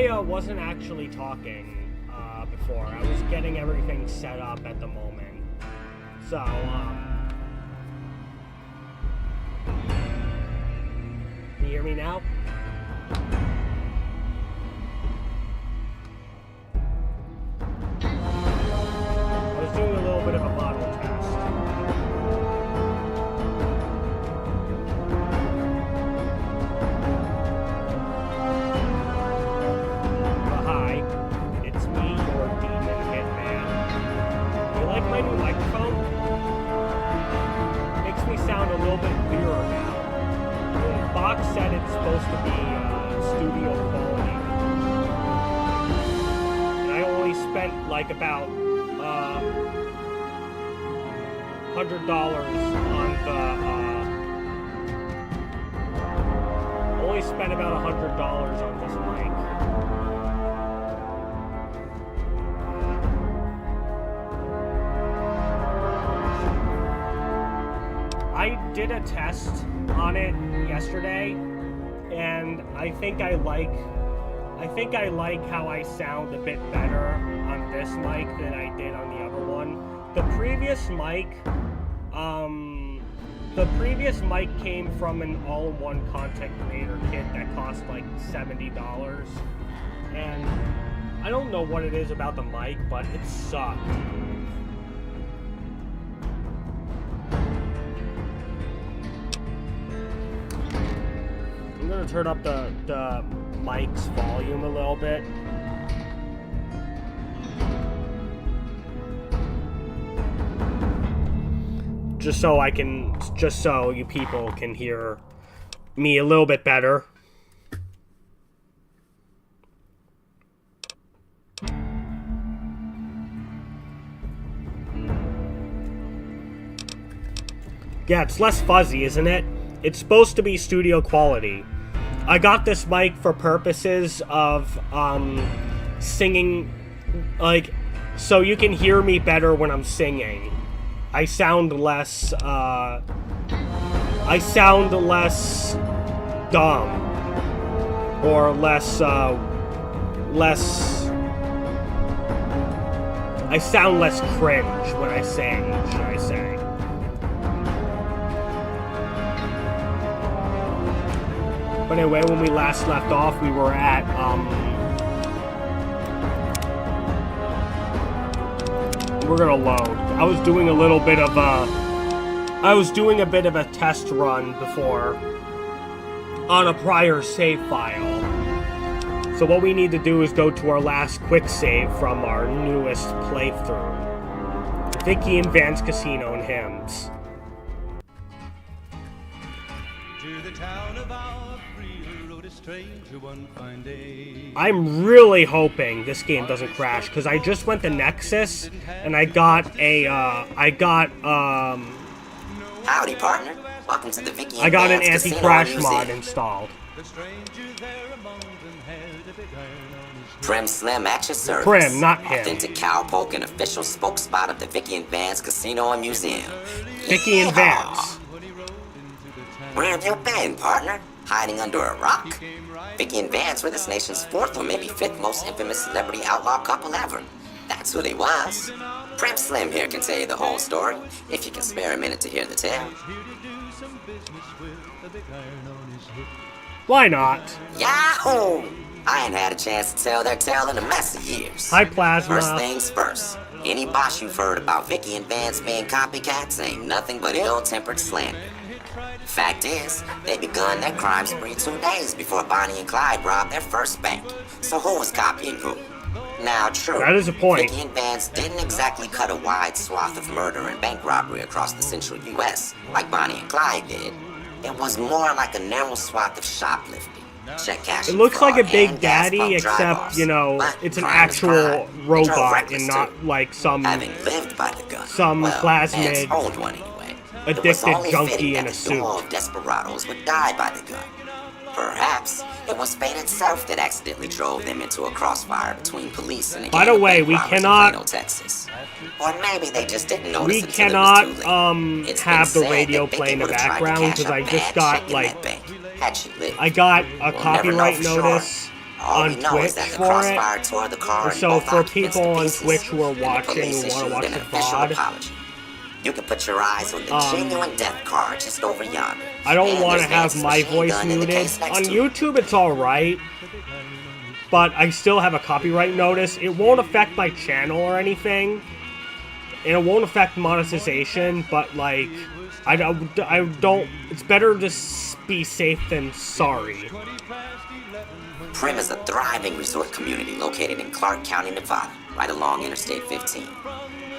I wasn't actually talking before. I was getting everything set up at the moment. So, can you hear me now? I was doing a little bit of a model test. Hi, it's me, your demon hitman. You like my new microphone? Makes me sound a little bit clearer now. The box said it's supposed to be studio quality. And I only spent like about $100 on the only spent about $100 on this mic. I did a test on it yesterday, and I think I like how I sound a bit better on this mic than I did on the other one. The previous mic came from an all-in-one content creator kit that cost like $70, and I don't know what it is about the mic, but it sucked. I'm gonna turn up the mic's volume a little bit. Just so you people can hear me a little bit better. Yeah, it's less fuzzy, isn't it? It's supposed to be studio quality. I got this mic for purposes of singing, like, so you can hear me better when I'm singing. I sound less dumb, or less I sound less cringe when I sing, should I say. But anyway, when we last left off, we were at, we're gonna load. I was doing a bit of a test run before on a prior save file. So what we need to do is go to our last quick save from our newest playthrough. Vicky and Van's Casino and Hymns. To the town of our free rode a stranger one fine day. I'm really hoping this game doesn't crash, because I just went to Nexus and I got Howdy, partner. Welcome to the Vicky I got an Vans anti-crash Casino mod Museum. installed. Prim Slim at your service. Prim, not him. Authentic cowpoke and official spokespot of the Vicky and Vans Casino and Museum. Vicky and Yeehaw. Vans. Where have you been, partner? Hiding under a rock? Vicky and Vans were this nation's fourth or maybe fifth most infamous celebrity outlaw couple ever. That's who they was. Prim Slim here can tell you the whole story, if you can spare a minute to hear the tale. Why not? Yahoo! I ain't had a chance to tell their tale in a mess of years. Hi, Plasma. First things first. Any boss you've heard about Vicky and Vans being copycats ain't nothing but ill-tempered slander. Fact is, they begun their crime spree 2 days before Bonnie and Clyde robbed their first bank. So who was copying who? Now, true, That is a point. Vicky and Vans didn't exactly cut a wide swath of murder and bank robbery across the central U.S. like Bonnie and Clyde did. It was more like a narrow swath of shoplifting. Check cash. It looks like a Big and gas Daddy, pump except, drive-offs. you know, But it's an crime is actual crime. They drove robot reckless, and not too. like some Having lived by the gun. some well, plasmid Vance owned one anyway. It was addicted only junkie fitting in that a the duo suit. of desperados would die by the gun. Perhaps it was fate itself that accidentally drove them into a crossfire between police and a By gang the of way, bank we robbers in cannot- Plano, Texas. Or maybe they just didn't notice We until cannot it was too late. It's been have the said radio that Vicky play in the would've tried to background cash because a I just bad got check in like that bank, had she lived. I got a We'll never know copyright for sure. notice All on we know Twitch is that the for crossfire it. tore the car and So both for occupants to people on pieces, Twitch who are and the watching police who want to issued watch an the official VOD, apology. You can put your eyes on the genuine death car just over yonder. I don't And want to there's have Vance's my machine voice gun in the muted. case next On to it. YouTube, it's alright, but I still have a copyright notice. It won't affect my channel or anything, and it won't affect monetization, but, like, I don't, it's better to be safe than sorry. Primm is a thriving resort community located in Clark County, Nevada, right along Interstate 15.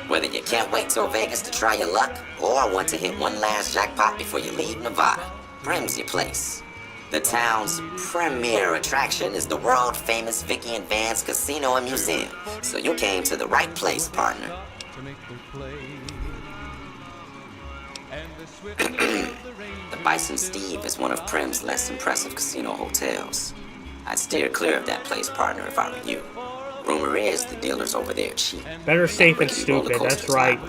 Whether you can't wait till Vegas to try your luck, or want to hit one last jackpot before you leave Nevada, Primm's your place. The town's premier attraction is the world-famous Vicky and Vance Casino and Museum, so you came to the right place, partner. The Bison Steve is one of Primm's less impressive casino hotels. I'd steer clear of that place, partner, if I were you. Rumor is the dealers over there cheap. Better safe than stupid, that's right.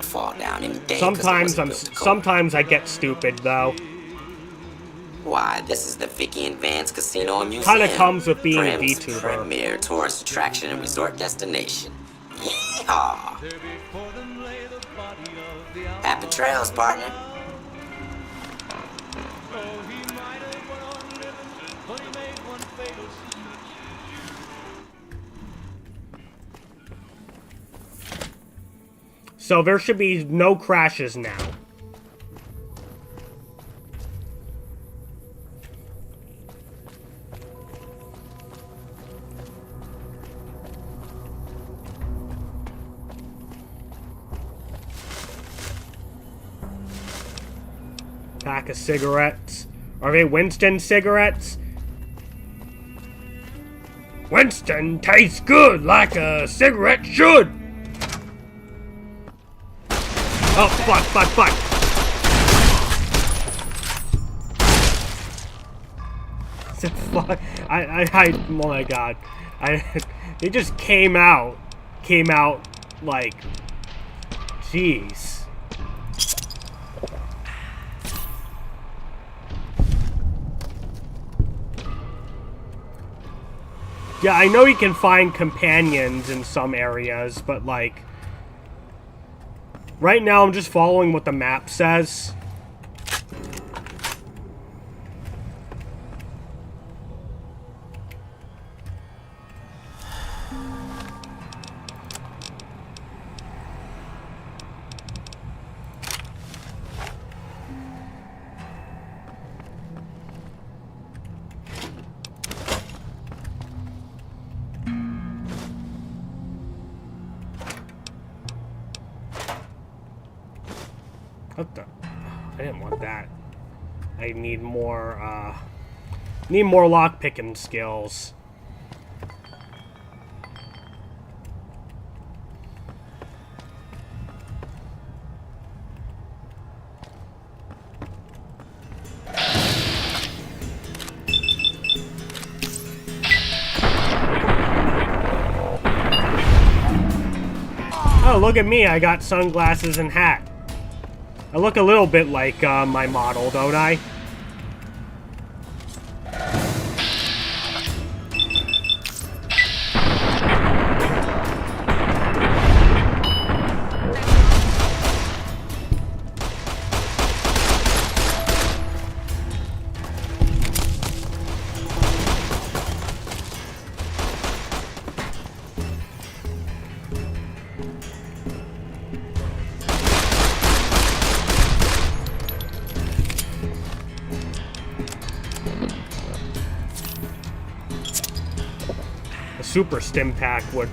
Sometimes I get stupid, though. Why, this is the Vicky and Vance Casino and Museum. Kinda comes with being a Primm's VTuber. premier tourist attraction and resort destination. Yeehaw! Happy trails, partner. So there should be no crashes now. Pack of cigarettes. Are they Winston cigarettes? Winston tastes good like a cigarette should. Oh, fuck. Fuck. Oh my god. It just came out, like, jeez. Yeah, I know you can find companions in some areas, but, like, right now I'm just following what the map says. What the? I didn't want that. I need more lockpicking skills. Oh, look at me, I got sunglasses and hat. I look a little bit like my model, don't I? Super stim pack would.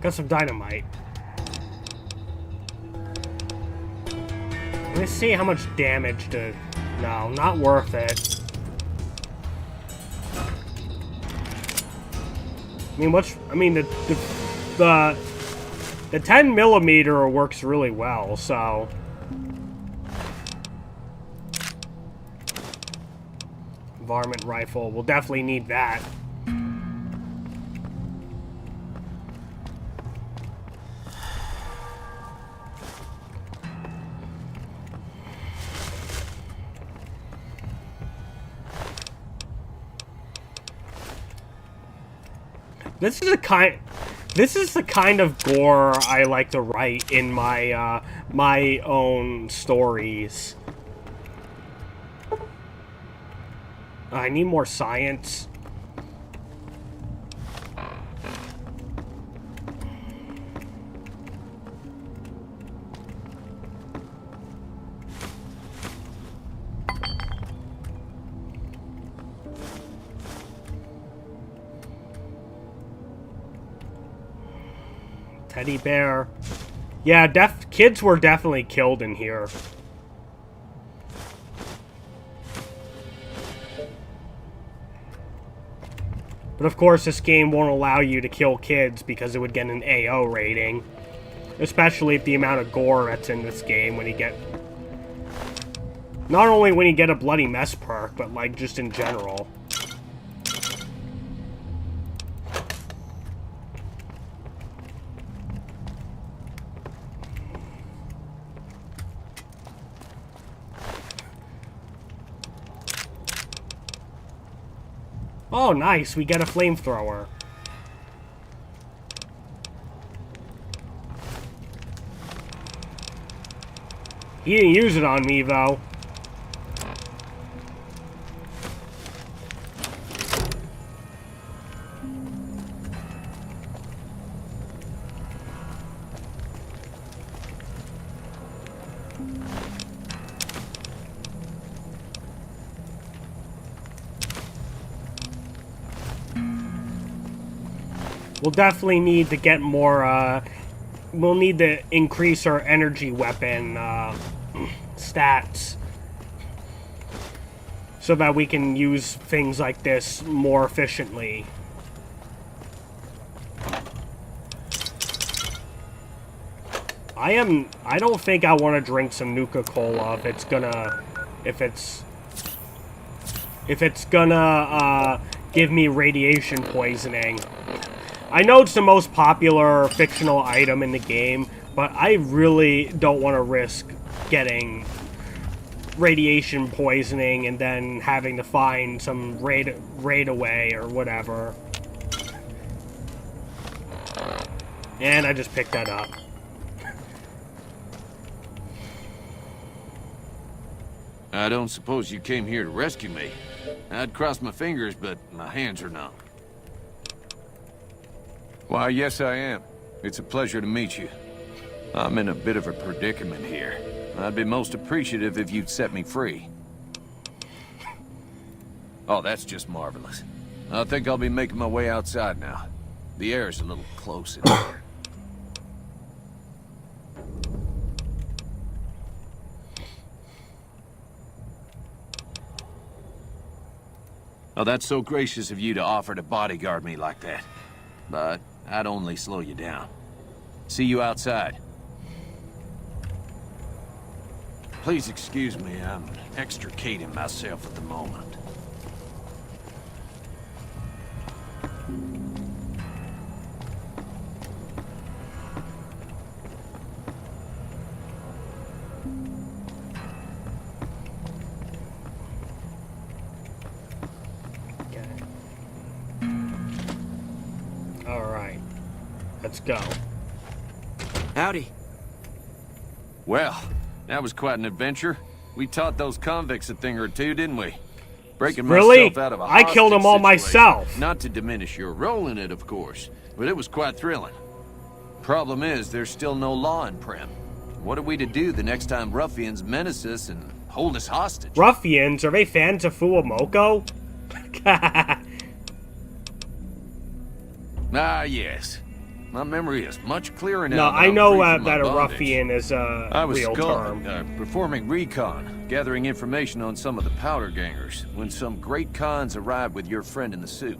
Got some dynamite. Let's see how much damage to. No, not worth it. I mean, the 10mm works really well, so. Varmint rifle. We'll definitely need that. This is the kind of gore I like to write in my my own stories. I need more science. Teddy bear. Yeah, kids were definitely killed in here. But of course, this game won't allow you to kill kids because it would get an AO rating. Especially if the amount of gore that's in this game when you get... Not only when you get a bloody mess perk, but like just in general. Oh, nice. We get a flamethrower. He didn't use it on me, though. We'll definitely need to get more, we'll need to increase our energy weapon, stats. So that we can use things like this more efficiently. I don't think I want to drink some Nuka-Cola if it's gonna give me radiation poisoning. I know it's the most popular fictional item in the game, but I really don't want to risk getting radiation poisoning and then having to find some raid away or whatever. And I just picked that up. I don't suppose you came here to rescue me. I'd cross my fingers, but my hands are numb. Why, yes I am. It's a pleasure to meet you. I'm in a bit of a predicament here. I'd be most appreciative if you'd set me free. Oh, that's just marvelous. I think I'll be making my way outside now. The air's a little close in here. Oh, that's so gracious of you to offer to bodyguard me like that. But I'd only slow you down. See you outside. Please excuse me, I'm extricating myself at the moment. Let's go. Howdy. Well, that was quite an adventure. We taught those convicts a thing or two, didn't we? Breaking myself out of a I killed them all situation. myself. Not to diminish your role in it, of course, but it was quite thrilling. Problem is, there's still no law in Primm. What are we to do the next time ruffians menace us and hold us hostage? Ruffians? Are they fans of Fuamoko? Ah, yes. My memory is much clearer now. No, I know that a ruffian is a real term. Performing recon, gathering information on some of the powder gangers, when some great cons arrived with your friend in the suit.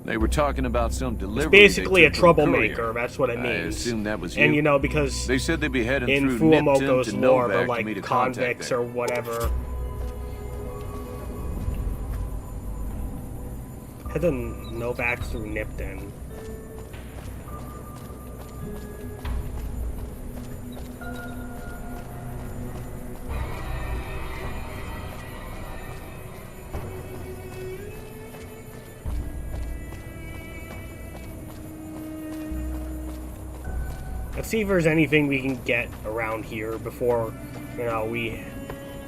They were talking about some delivery. It's basically a troublemaker, that's what it means. I assume that was you. And you know, because they said they'd be heading in through Fuamoko's lore, they're like like convicts or whatever. Head to Novak through Nipton. Let's see if there's anything we can get around here before, you know, we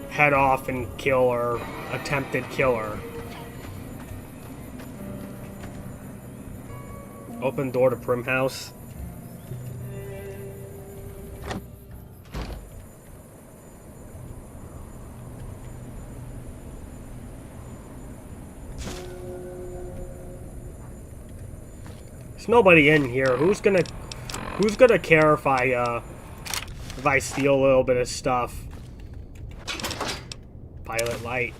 head off and kill our attempted killer. Open door to Prim House. There's nobody in here. Who's gonna care if I steal a little bit of stuff? Pilot light.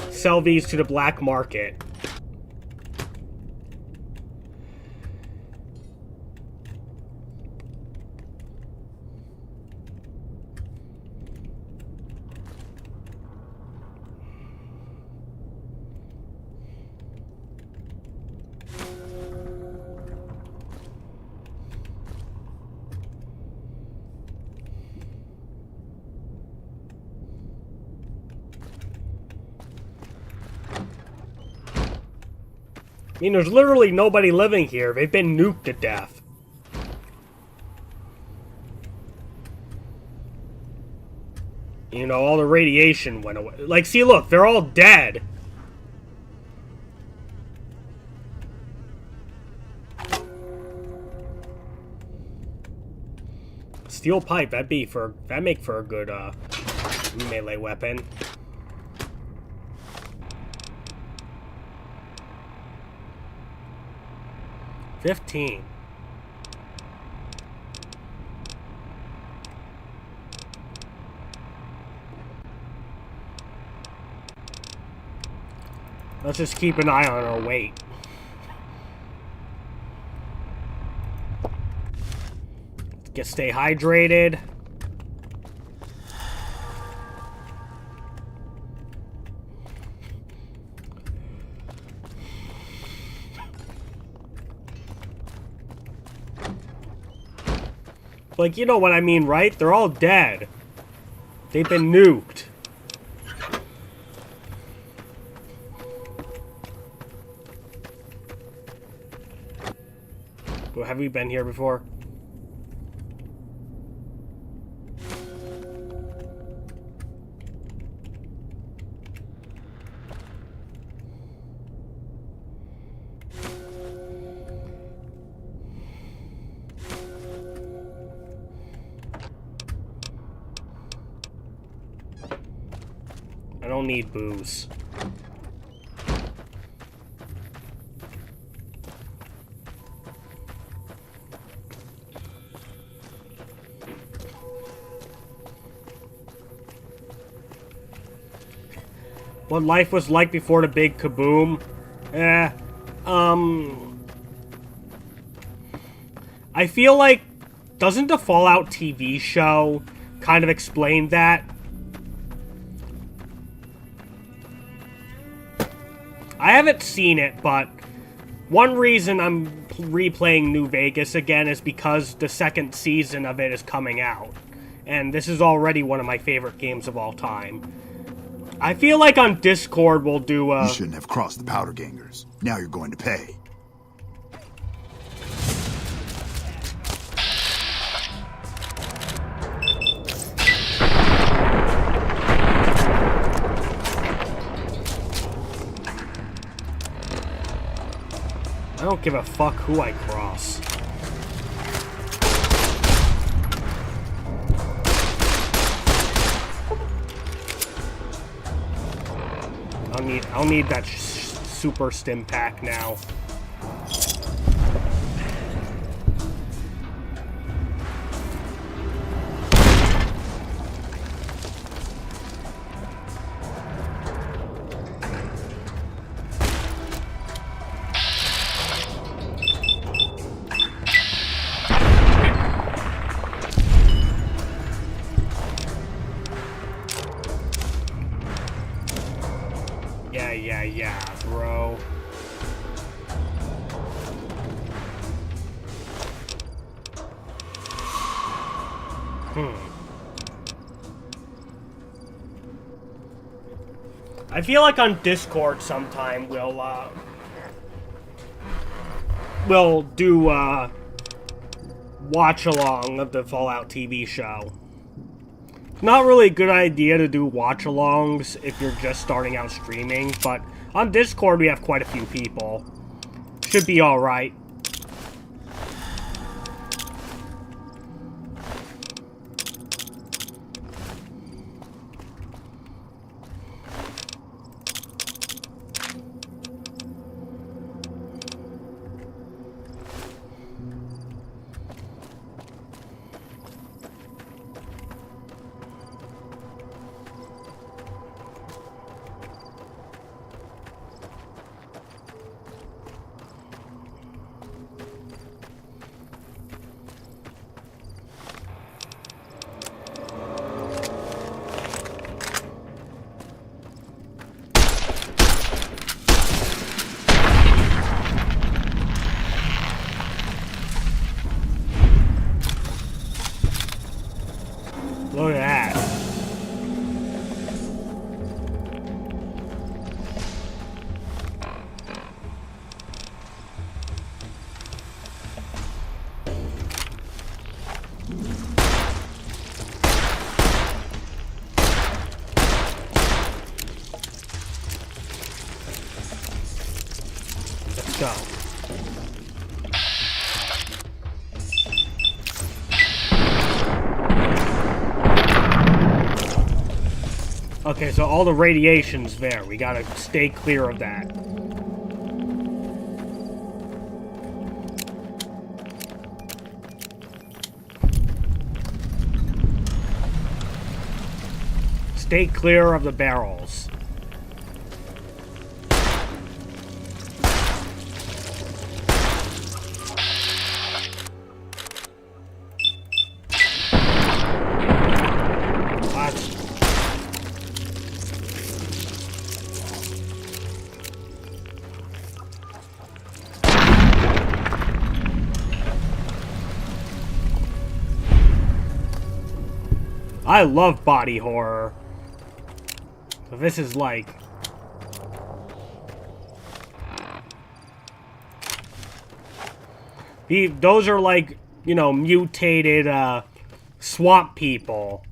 Sell these to the black market. I mean, there's literally nobody living here. They've been nuked to death. You know, all the radiation went away. Like, see, look, they're all dead. Steel pipe, that'd make for a good melee weapon. $15. Let's just keep an eye on our weight. Stay hydrated. Like, you know what I mean, right? They're all dead. They've been nuked. Well, have we been here before? I don't need booze. What life was like before the big kaboom? I feel like, doesn't the Fallout TV show kind of explain that? I haven't seen it, but one reason I'm replaying New Vegas again is because the second season of it is coming out. And this is already one of my favorite games of all time. I feel like on Discord we'll do You shouldn't have crossed the powder gangers. Now you're going to pay. I don't give a fuck who I cross. I'll need that super stim pack now. Yeah, bro. I feel like on Discord sometime we'll do watch along of the Fallout TV show. Not really a good idea to do watch alongs if you're just starting out streaming, but on Discord we have quite a few people. Should be alright. Look at that. Let's go. Okay, so all the radiation's there. We gotta stay clear of that. Stay clear of the barrels. I love body horror. So this is like... Those are like, you know, mutated swamp people.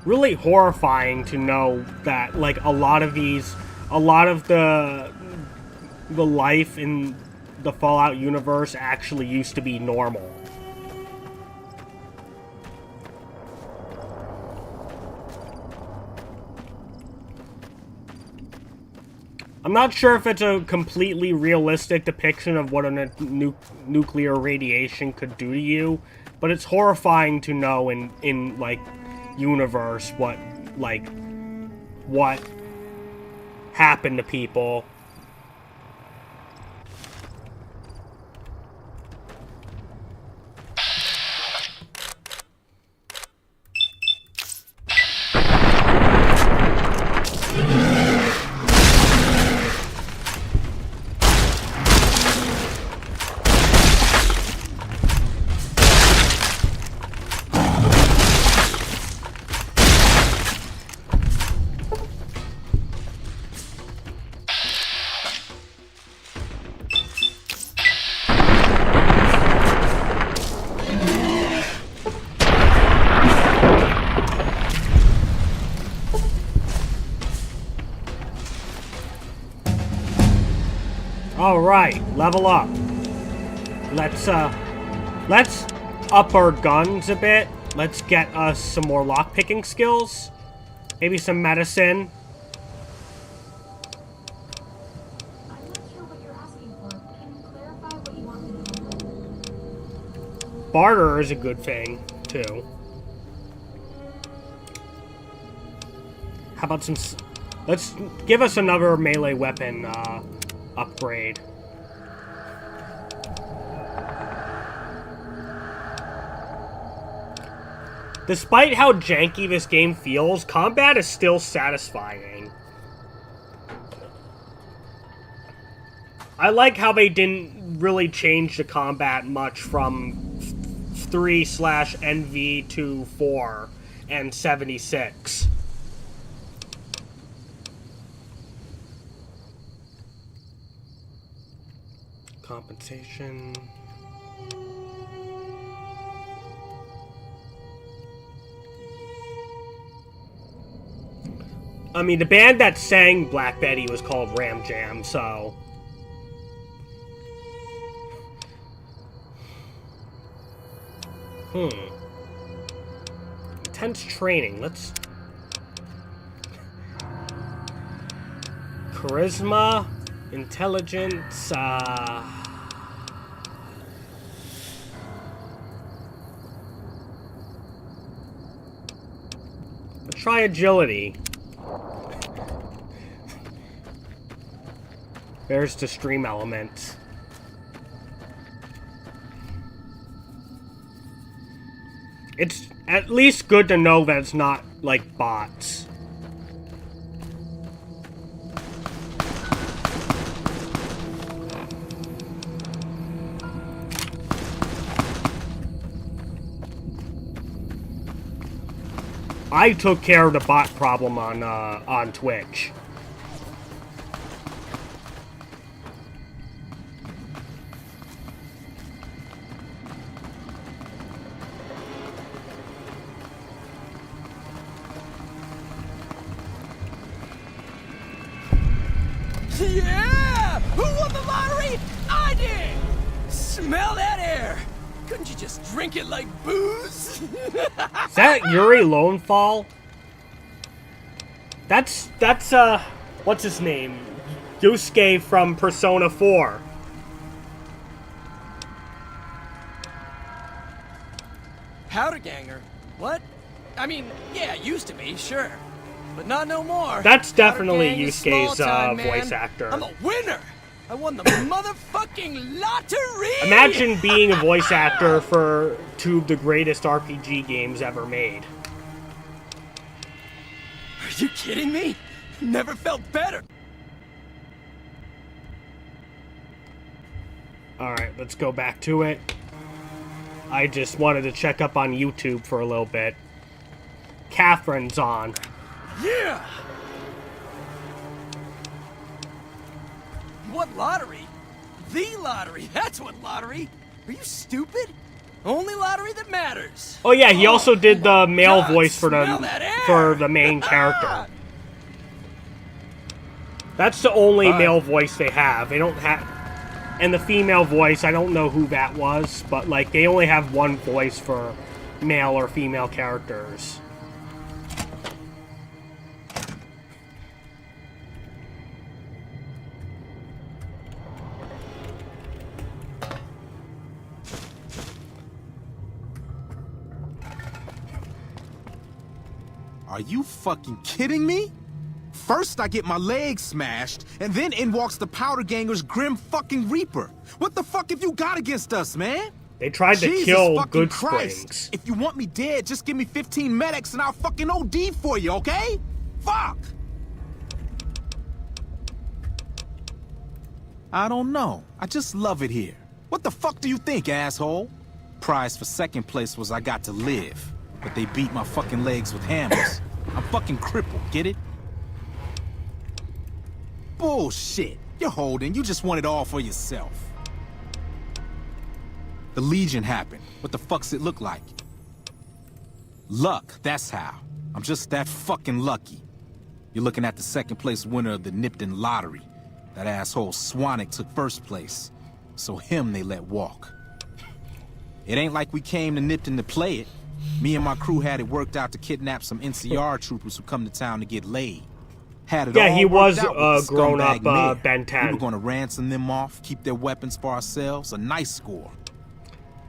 Really horrifying to know that, like, a lot of the life in the Fallout universe actually used to be normal. I'm not sure if it's a completely realistic depiction of what a nuclear radiation could do to you, but it's horrifying to know in like, universe what happened to people. Alright, level up. Let's up our guns a bit. Let's get us some more lockpicking skills. Maybe some medicine. I'm not sure what you're asking for. Can you clarify what you want me to do? Barter is a good thing, too. How about some... Let's give us another melee weapon, upgrade. Despite how janky this game feels, combat is still satisfying. I like how they didn't really change the combat much from 3/NV to 4 and 76. Compensation. I mean, the band that sang Black Betty was called Ram Jam, so... Intense training, let's... Charisma, intelligence, let's try agility. There's the stream element. It's at least good to know that it's not, like, bots. I took care of the bot problem on Twitch. Yeah! Who won the lottery? I did! Smell that air! Couldn't you just drink it like booze? Is that Yuri Lonefall? That's what's his name? Yusuke from Persona 4. Powder ganger? What? I mean, yeah, used to be, sure. But not no more. That's definitely Powder gang is Yusuke's small time, voice man. actor. I'm a winner! I won the motherfucking lottery! Imagine being a voice actor for two of the greatest RPG games ever made. Are you kidding me? Never felt better. Alright, let's go back to it. I just wanted to check up on YouTube for a little bit. Catherine's on. Yeah! What lottery? The lottery! That's what lottery! Are you stupid? Only lottery that matters! Oh yeah, he also did the male God, voice for smell that air! the main character. That's the only male voice they have. They don't have... And the female voice, I don't know who that was, but like they only have one voice for male or female characters. Are you fucking kidding me? First I get my leg smashed, and then in walks the Powder Ganger's Grim fucking Reaper. What the fuck have you got against us, man? They tried to Jesus kill fucking Good Christ. Springs. If you want me dead, just give me 15 medics and I'll fucking OD for you, okay? Fuck! I don't know. I just love it here. What the fuck do you think, asshole? Prize for second place was I got to live. But they beat my fucking legs with hammers. I'm fucking crippled, get it? Bullshit. You're holding. You just want it all for yourself. The Legion happened. What the fuck's it look like? Luck, that's how. I'm just that fucking lucky. You're looking at the second place winner of the Nipton lottery. That asshole Swanick took first place. So him they let walk. It ain't like we came to Nipton to play it. Me and my crew had it worked out to kidnap some NCR troopers who come to town to get laid. Had it all he was worked out with the grown up scumbag mayor. Ben 10. We were gonna ransom them off, keep their weapons for ourselves. A nice score.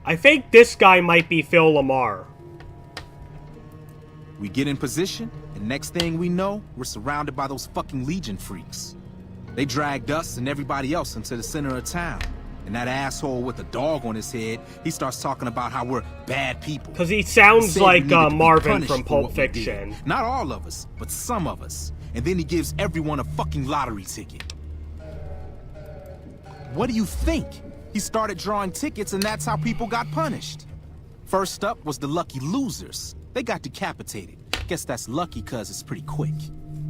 I think this guy might be Phil Lamar. We get in position, and next thing we know, we're surrounded by those fucking Legion freaks. They dragged us and everybody else into the center of town. And that asshole with a dog on his head, he starts talking about how we're bad people. Because he sounds Said like we needed to be Marvin punished from for Pulp what we did. Fiction. Not all of us, but some of us. And then he gives everyone a fucking lottery ticket. what do you think? He started drawing tickets and that's how people got punished. First up was the lucky losers. They got decapitated. Guess that's lucky cause it's pretty quick.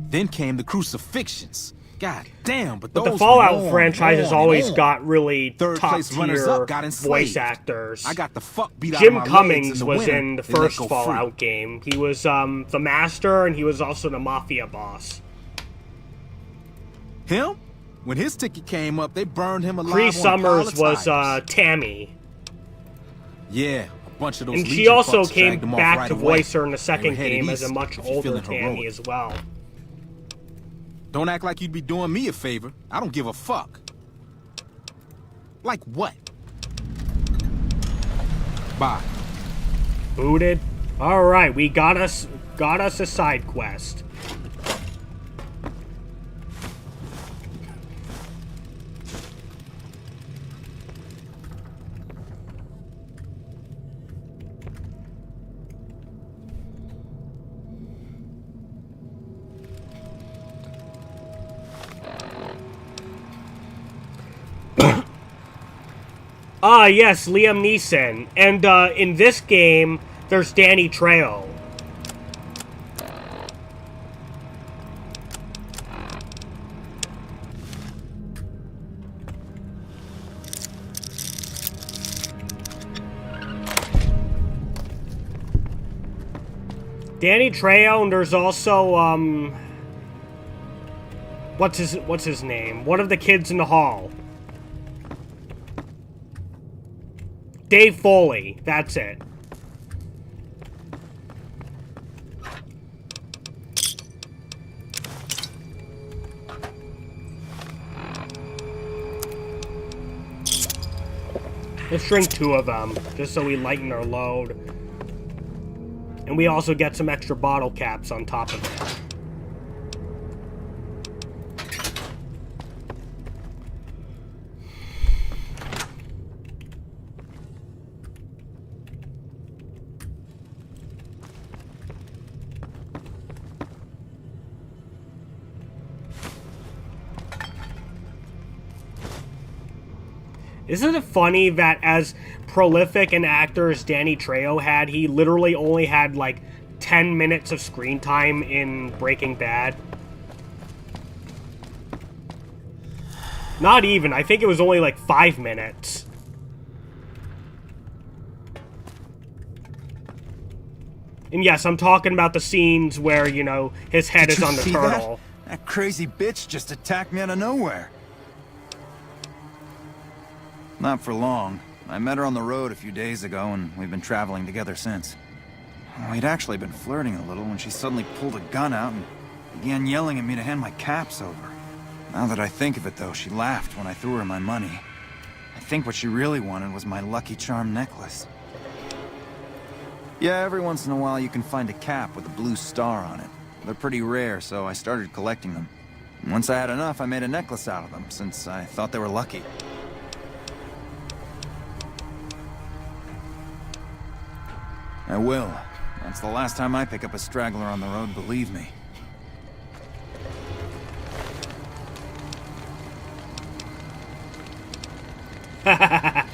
Then came the crucifixions. God damn, but the Fallout franchise has always got really top-tier voice actors. I got the fuck beat out Jim of my Cummings legs was in the first Fallout free. game. He was the Master, and he was also the Mafia boss. Him? When his ticket came up, they burned him alive. Cree on Summers was tires. Tammy. Yeah, a bunch of those. And she Legion also fucks came dragged them off back right to away. voice her in the second They were headed game as a east, much if you're older feeling Tammy heroic. as well. Don't act like you'd be doing me a favor. I don't give a fuck. Like what? Bye. Booted. All right, we got us a side quest. Ah, yes, Liam Neeson. And in this game, there's Danny Trejo. Danny Trejo, and there's also what's his name? One of the kids in the hall. Dave Foley, that's it. Let's drink 2 of them, just so we lighten our load. And we also get some extra bottle caps on top of it. Isn't it funny that as prolific an actor as Danny Trejo had, he literally only had like 10 minutes of screen time in Breaking Bad? Not even. I think it was only like 5 minutes. And yes, I'm talking about the scenes where, you know, his head is on the turtle. That crazy bitch just attacked me out of nowhere. Not for long. I met her on the road a few days ago, and we've been traveling together since. We'd actually been flirting a little when she suddenly pulled a gun out and began yelling at me to hand my caps over. Now that I think of it, though, she laughed when I threw her my money. I think what she really wanted was my Lucky Charm necklace. Yeah, every once in a while you can find a cap with a blue star on it. They're pretty rare, so I started collecting them. And once I had enough, I made a necklace out of them, since I thought they were lucky. I will. That's the last time I pick up a straggler on the road, believe me. Had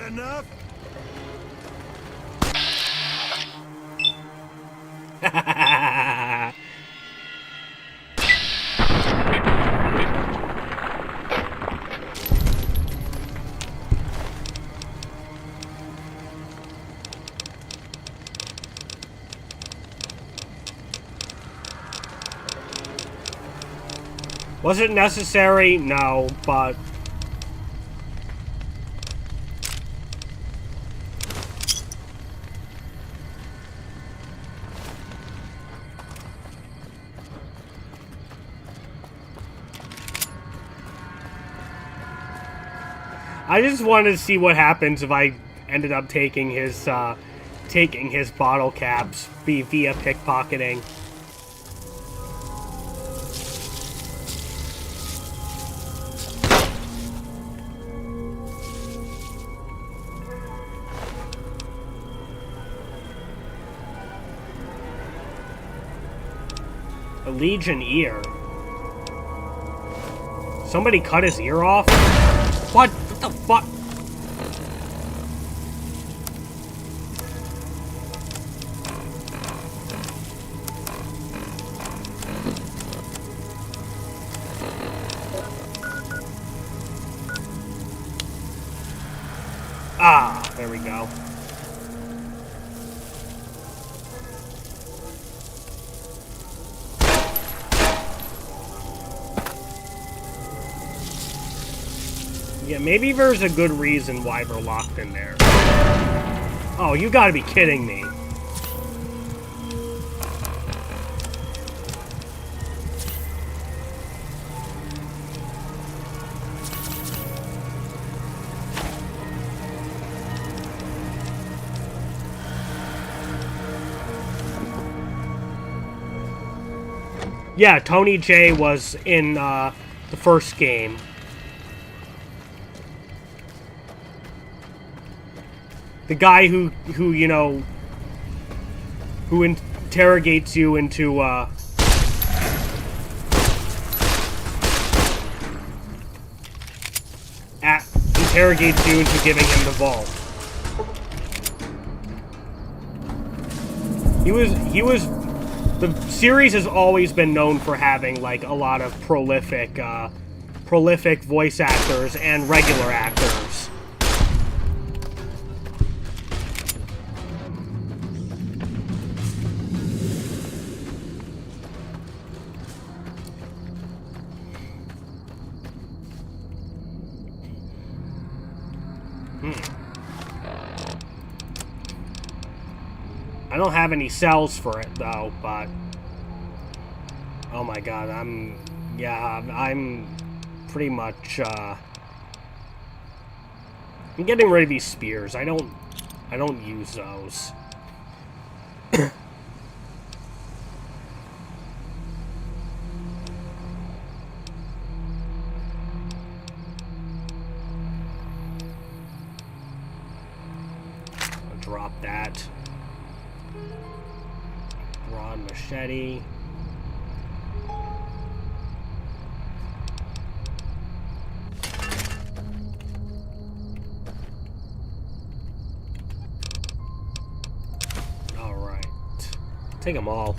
enough? Was it necessary? No, but... I just wanted to see what happens if I ended up taking his bottle caps via pickpocketing. A Legion ear. somebody cut his ear off? What the fuck? Ah, there we go. Yeah, maybe there's a good reason why they're locked in there. Oh, you gotta be kidding me. Yeah, Tony J was in the first game. The guy who you know, who interrogates you into interrogates you into giving him the vault. He was. The series has always been known for having, like, a lot of prolific voice actors and regular actors. I don't have any cells for it, though, but... Oh my god, I'm pretty much, I'm getting rid of these spears. I don't use those. I'll drop that. Broad machete. All right. Take them all.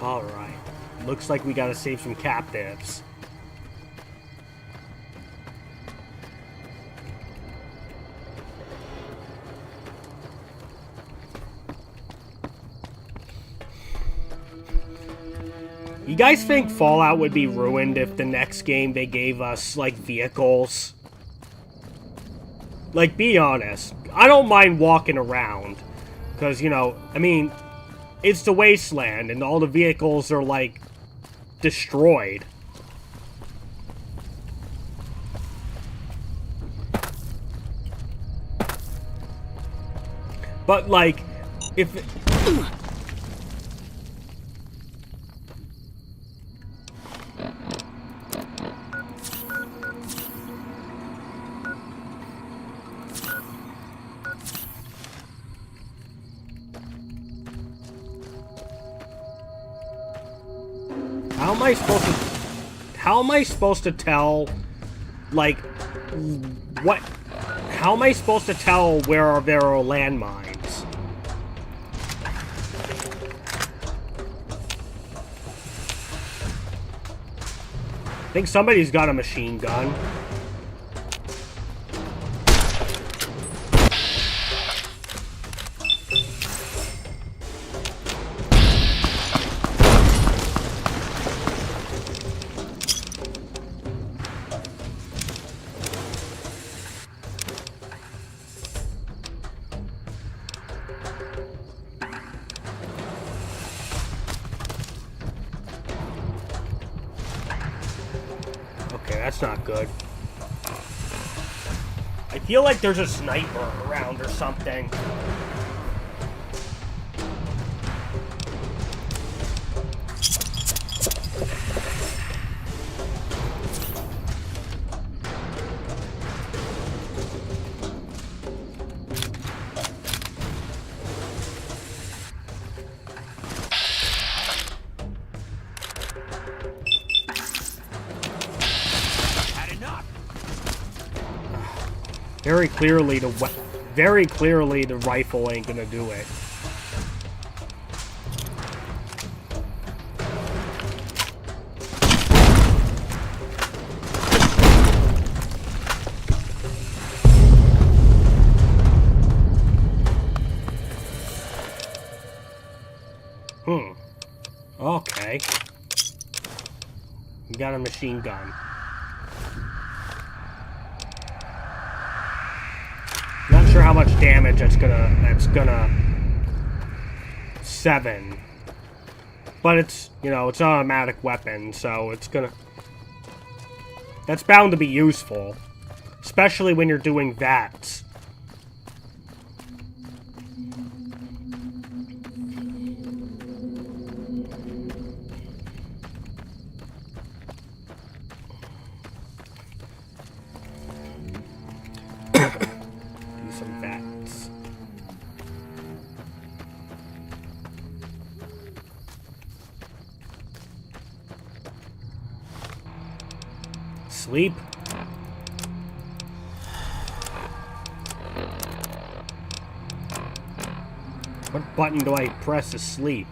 Alright. Looks like we gotta save some captives. You guys think Fallout would be ruined if the next game they gave us, like, vehicles? Like, be honest. I don't mind walking around. Because, you know, I mean... It's the wasteland, and all the vehicles are, like, destroyed. But, like, if... How am I supposed to tell, like, what... How am I supposed to tell where there are landmines? I think somebody's got a machine gun. That's not good. feel like there's a sniper around or something. Very clearly the rifle ain't gonna do it. Okay. We got a machine gun. Not sure how much damage that's gonna 7. But it's, you know, it's an automatic weapon, so it's gonna... That's bound to be useful. Especially when you're doing VATs. Sleep. What button do I press to sleep?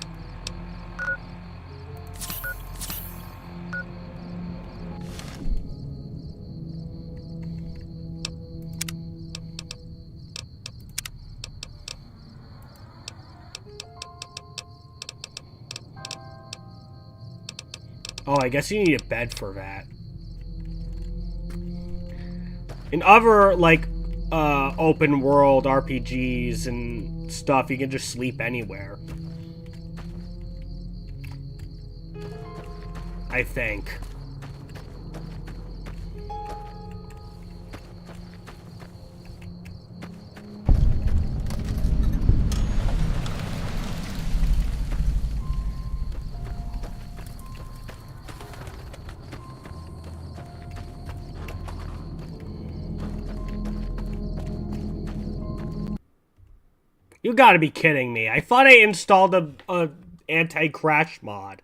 Oh, I guess you need a bed for that. In other, like, open world RPGs and stuff, you can just sleep anywhere. I think. You gotta be kidding me. I thought I installed a anti-crash mod.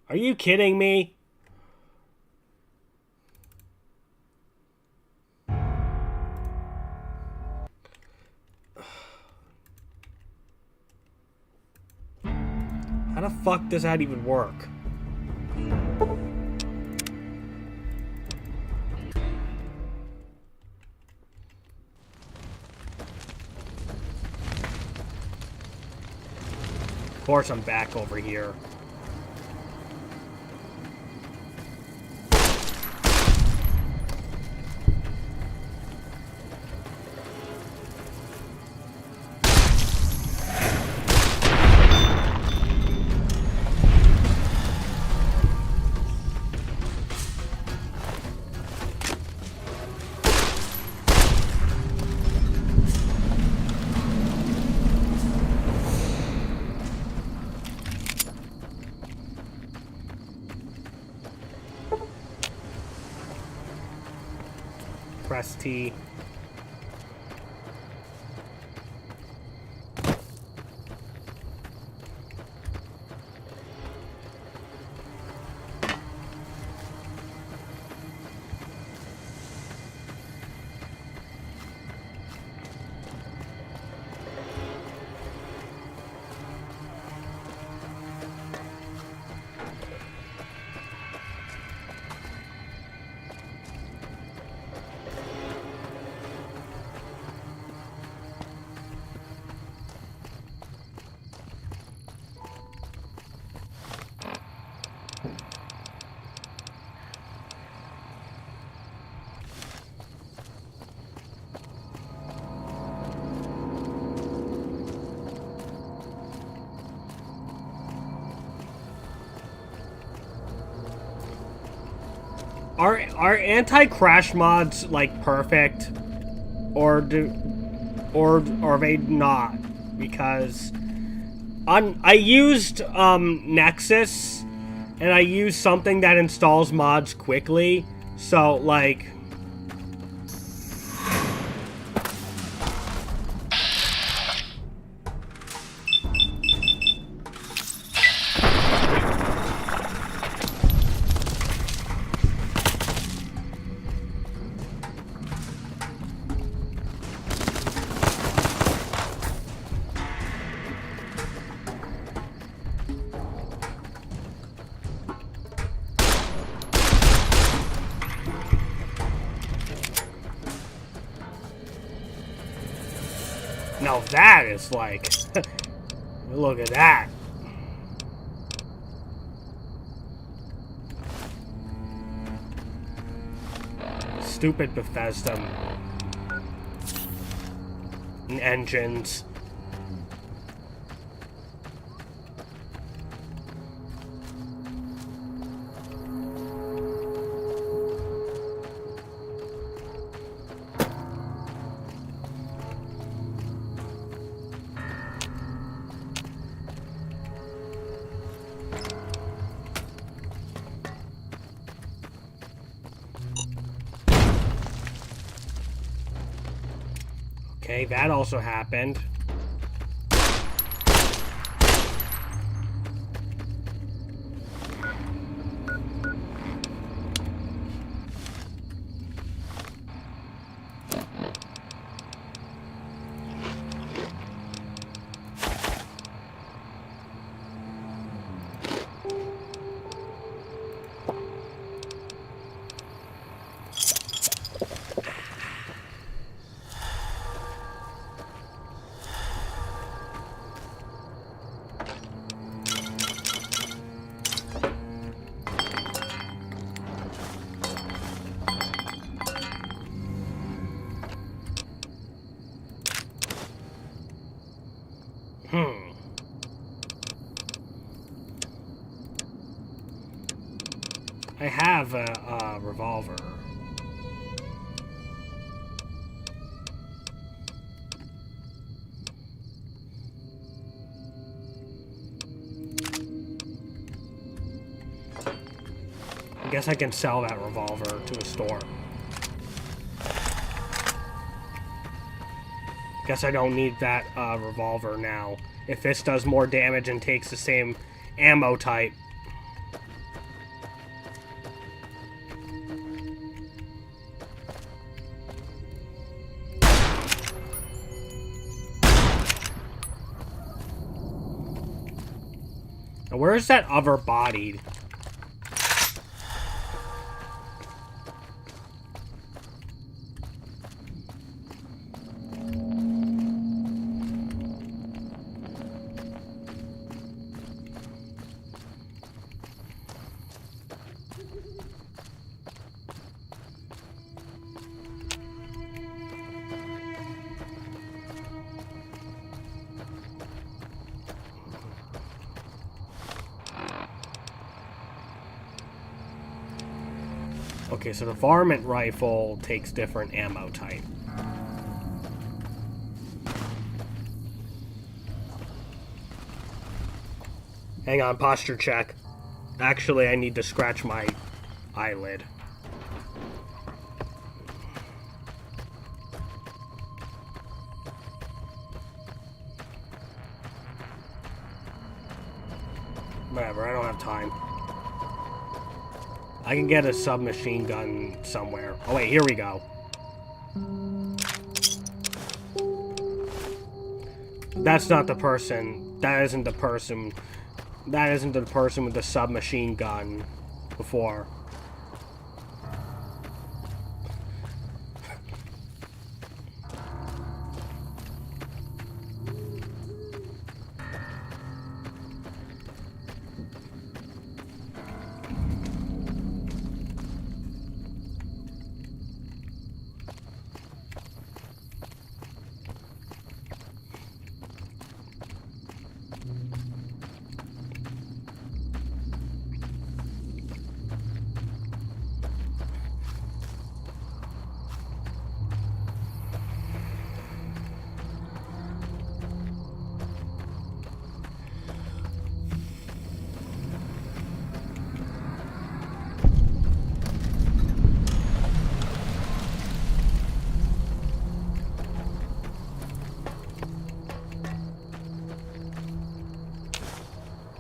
Are you kidding me? How the fuck does that even work? Of course I'm back over here. Press T. Are anti-crash mods like perfect, or are they not? Because I used Nexus, and I used something that installs mods quickly. So like. Now that is like, look at that. Stupid Bethesda engines. Okay, that also happened. I have a revolver. I guess I can sell that revolver to a store. Guess I don't need that revolver now. If this does more damage and takes the same ammo type. Now, where's that other body? Okay, so the varmint rifle takes different ammo type. Hang on, posture check. Actually, I need to scratch my eyelid. Whatever, I don't have time. I can get a submachine gun somewhere. Oh wait, here we go. That's not the person. That isn't the person. That isn't the person with the submachine gun before.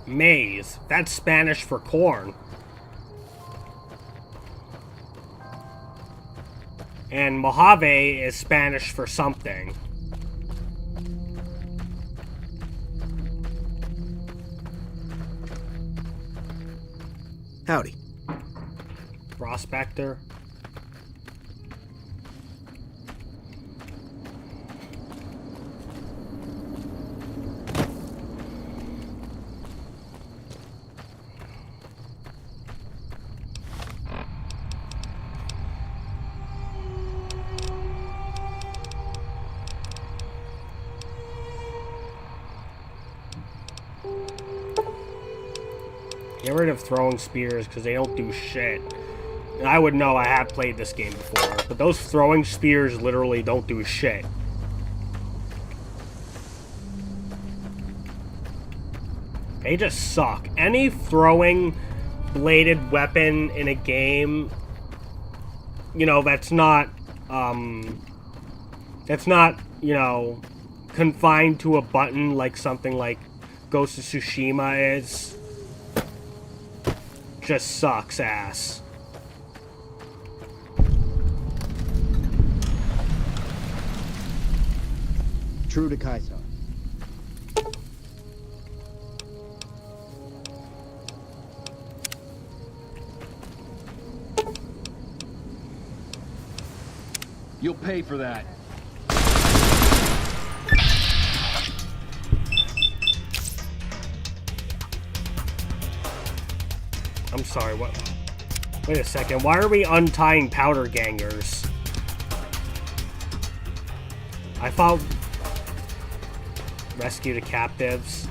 Maize. That's Spanish for corn. And Mojave is Spanish for something. Howdy. Prospector. Get rid of throwing spears because they don't do shit. And I would know, I have played this game before, but those throwing spears literally don't do shit. They just suck. Any throwing bladed weapon in a game, you know, that's not, you know, confined to a button like something like Ghost of Tsushima is, just sucks ass. True to Kaisar. You'll pay for that. I'm sorry, what? Wait a second, why are we untying powder gangers? I thought... Rescue the captives.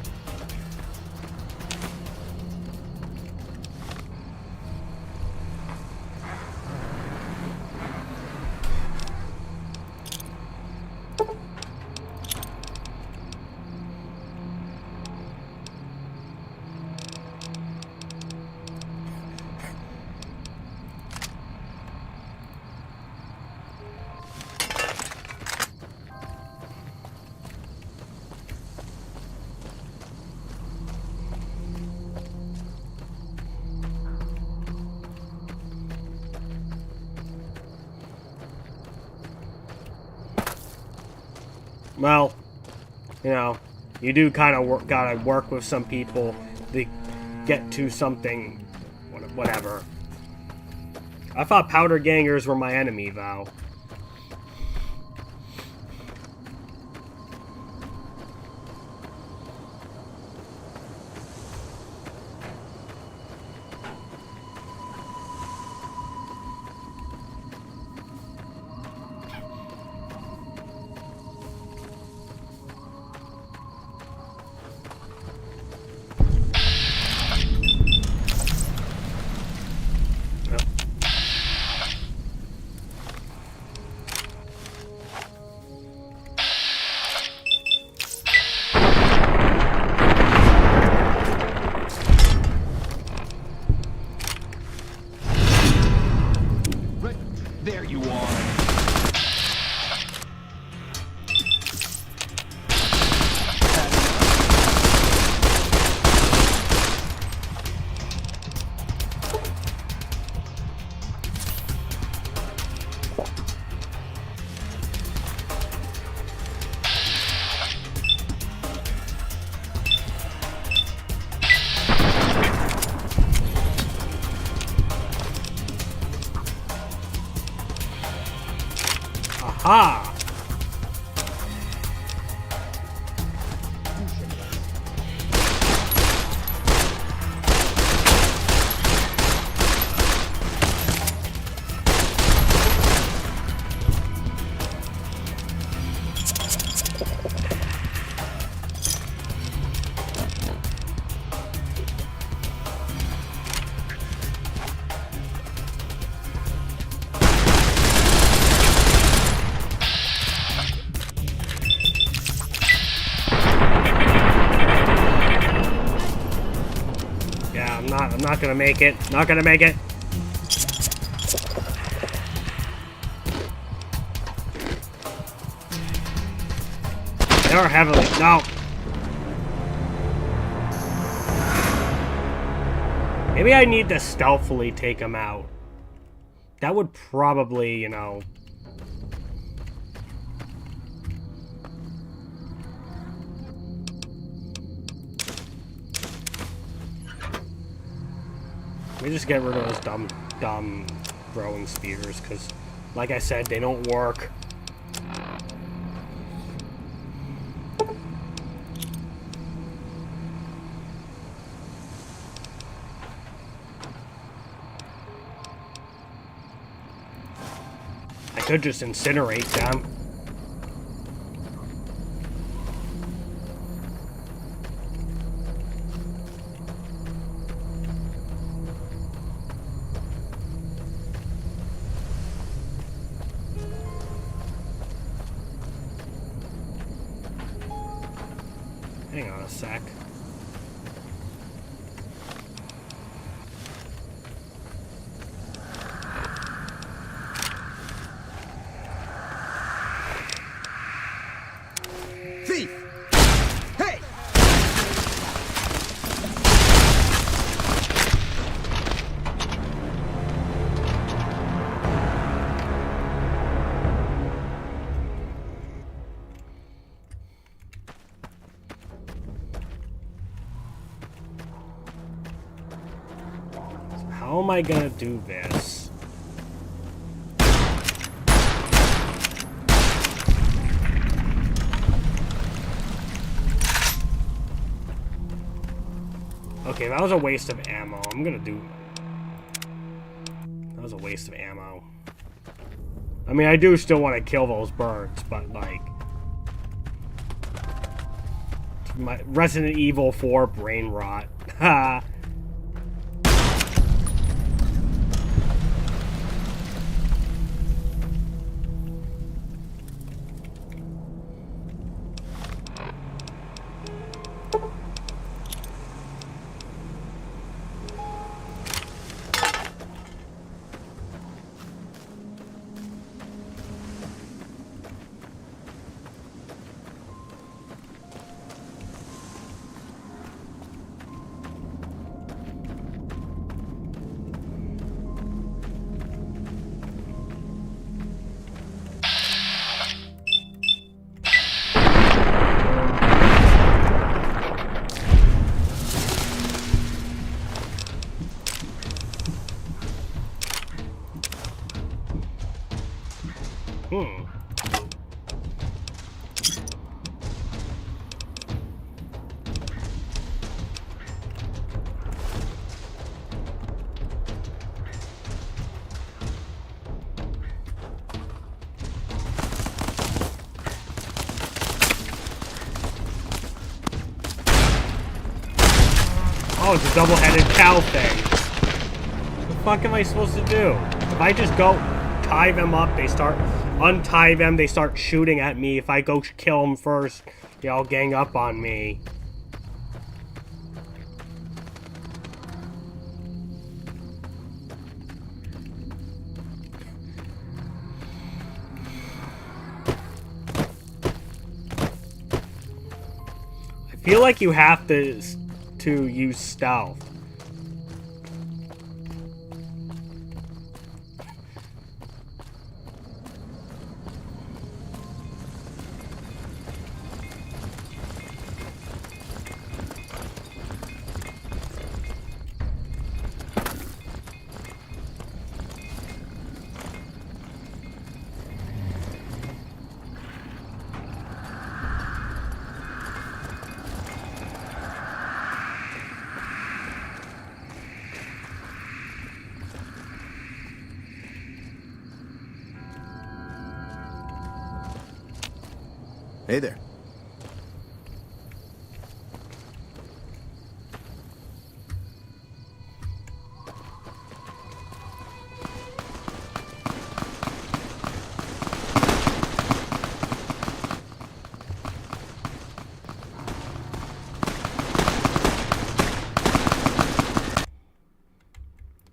Well, you know, you do kind of gotta work with some people to get to something, whatever. I thought powder gangers were my enemy, though. There you are. Ah! I'm not gonna make it. Not gonna make it. They are heavily. No. Maybe I need to stealthily take him out. That would probably, you know... Let me just get rid of those dumb throwing spears, because, like I said, they don't work. I could just incinerate them. Hang on a sec. Thief! Hey! How am I gonna do this? Okay, that was a waste of ammo. I'm gonna do... That was a waste of ammo. I mean, I do still want to kill those birds, but, like... My Resident Evil 4 brain rot. Ha! Oh, it's a double-headed cow thing. What the fuck am I supposed to do? If I just go tie them up, they start... Untie them, they start shooting at me. If I go kill them first, they all gang up on me. I feel like you have to use stealth. Hey there.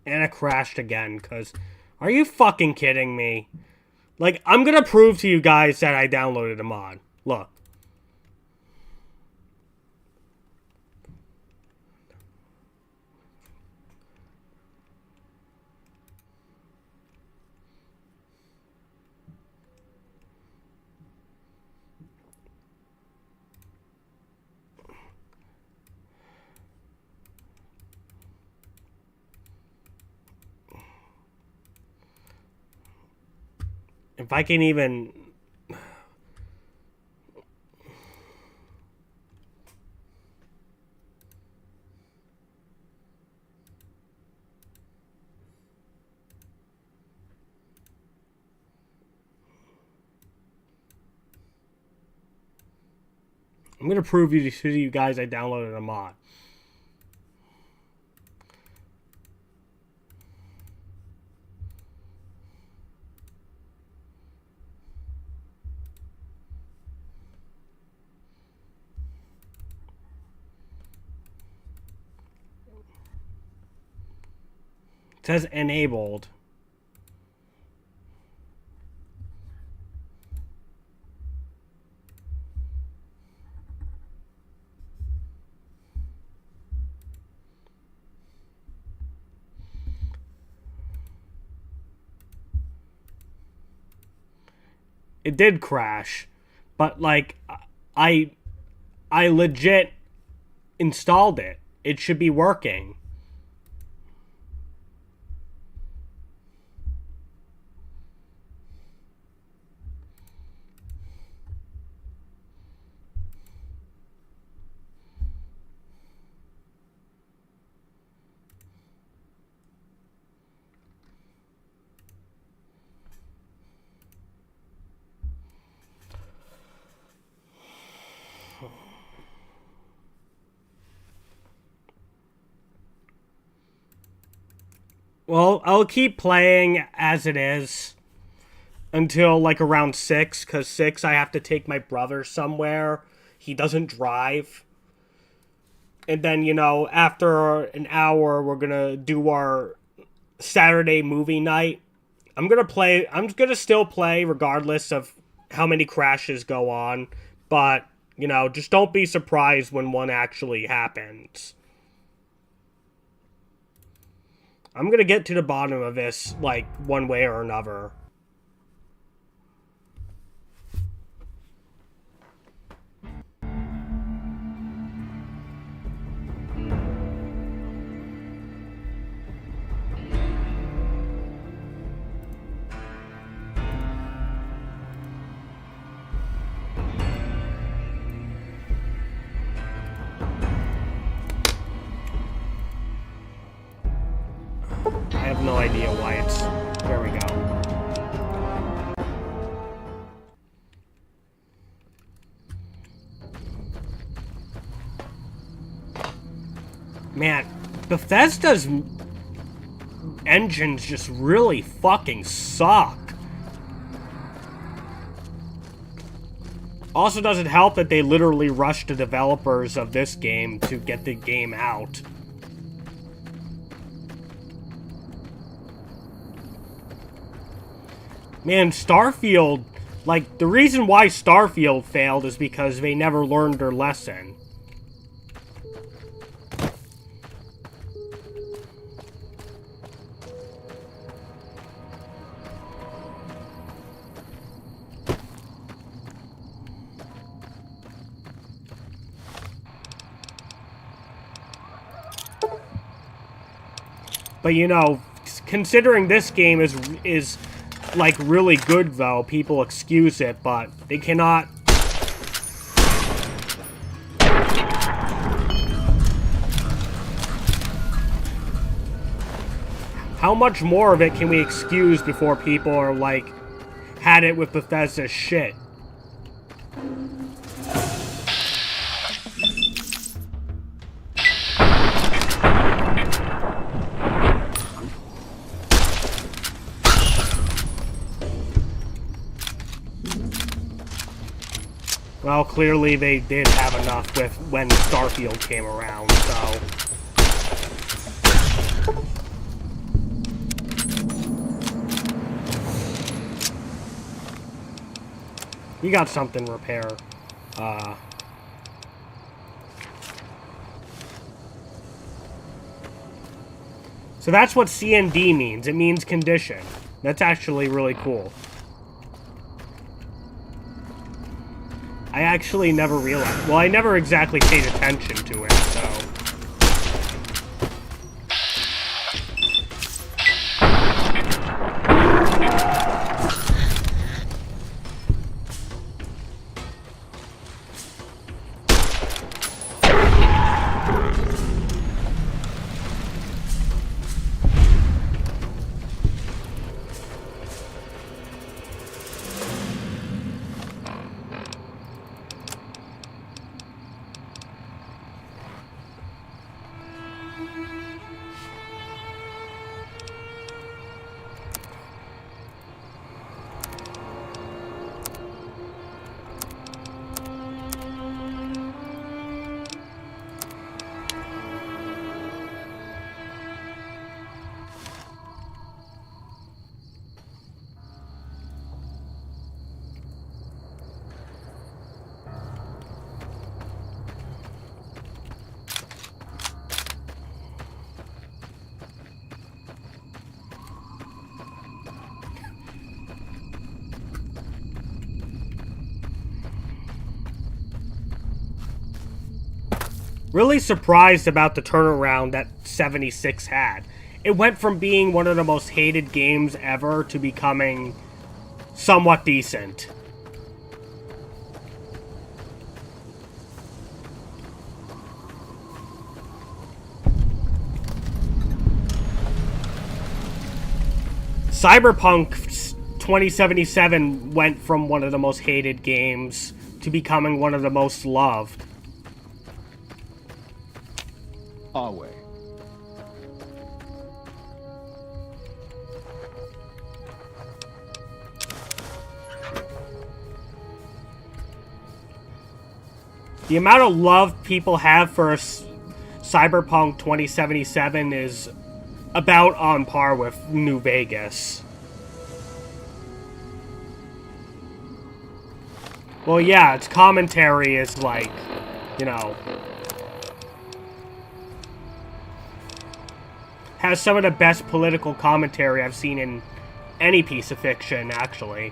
And it crashed again, because... Are you fucking kidding me? Like, I'm gonna prove to you guys that I downloaded a mod. Look. If I can even... I'm going to prove to you guys I downloaded a mod. It says enabled. It did crash, but like I legit installed it. It should be working. Well, I'll keep playing as it is until like around 6, because 6 I have to take my brother somewhere. He doesn't drive. And then, you know, after an hour, we're gonna do our Saturday movie night. I'm gonna still play regardless of how many crashes go on. But, you know, just don't be surprised when one actually happens. I'm gonna get to the bottom of this, like, one way or another. I have no idea why it's... There we go. Man, Bethesda's engines just really fucking suck. Also doesn't help that they literally rushed the developers of this game to get the game out. Man, Starfield, like, the reason why Starfield failed is because they never learned their lesson. But, you know, considering this game is like really good, though, people excuse it, but they cannot. How much more of it can we excuse before people are like had it with Bethesda's shit? Well, clearly they did have enough with when Starfield came around, so... You got something to repair. So that's what CND means. It means condition. That's actually really cool. I actually never realized. Well, I never exactly paid attention to it, so. Really surprised about the turnaround that 76 had. It went from being one of the most hated games ever to becoming somewhat decent. Cyberpunk 2077 went from one of the most hated games to becoming one of the most loved. Our way. The amount of love people have for Cyberpunk 2077 is about on par with New Vegas. Well, yeah, its commentary is like, you know, has some of the best political commentary I've seen in any piece of fiction, actually.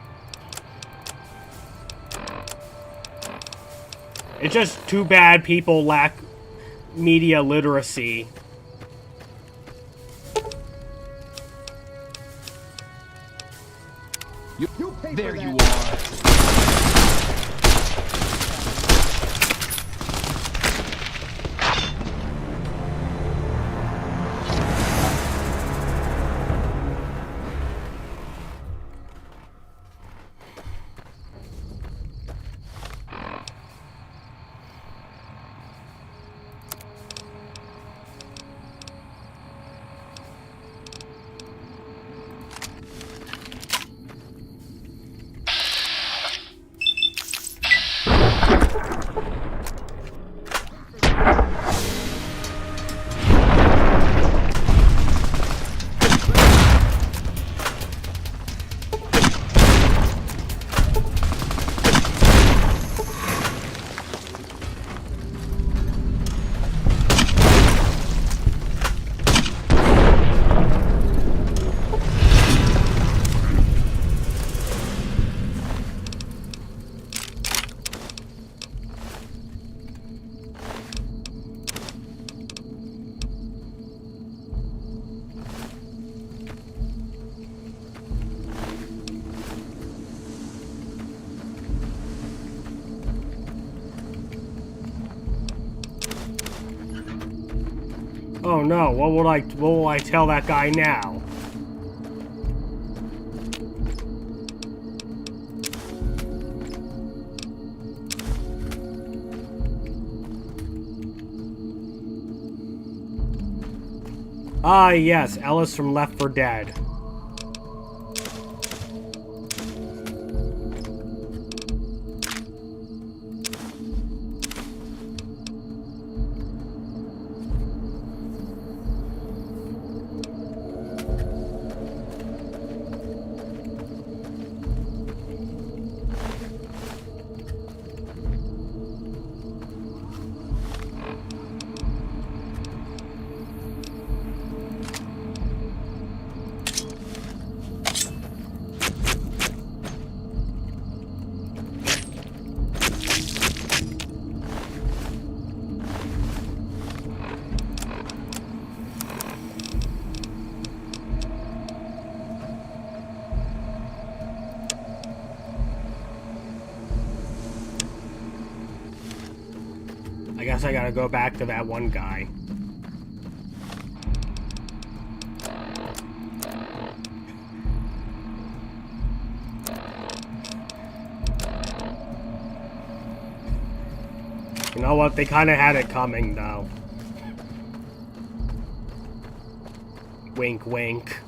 It's just too bad people lack media literacy. There you are. Oh no, what will I tell that guy now? Ah yes, Ellis from Left 4 Dead. I guess I gotta go back to that one guy. You know what? They kind of had it coming, though. Wink, wink.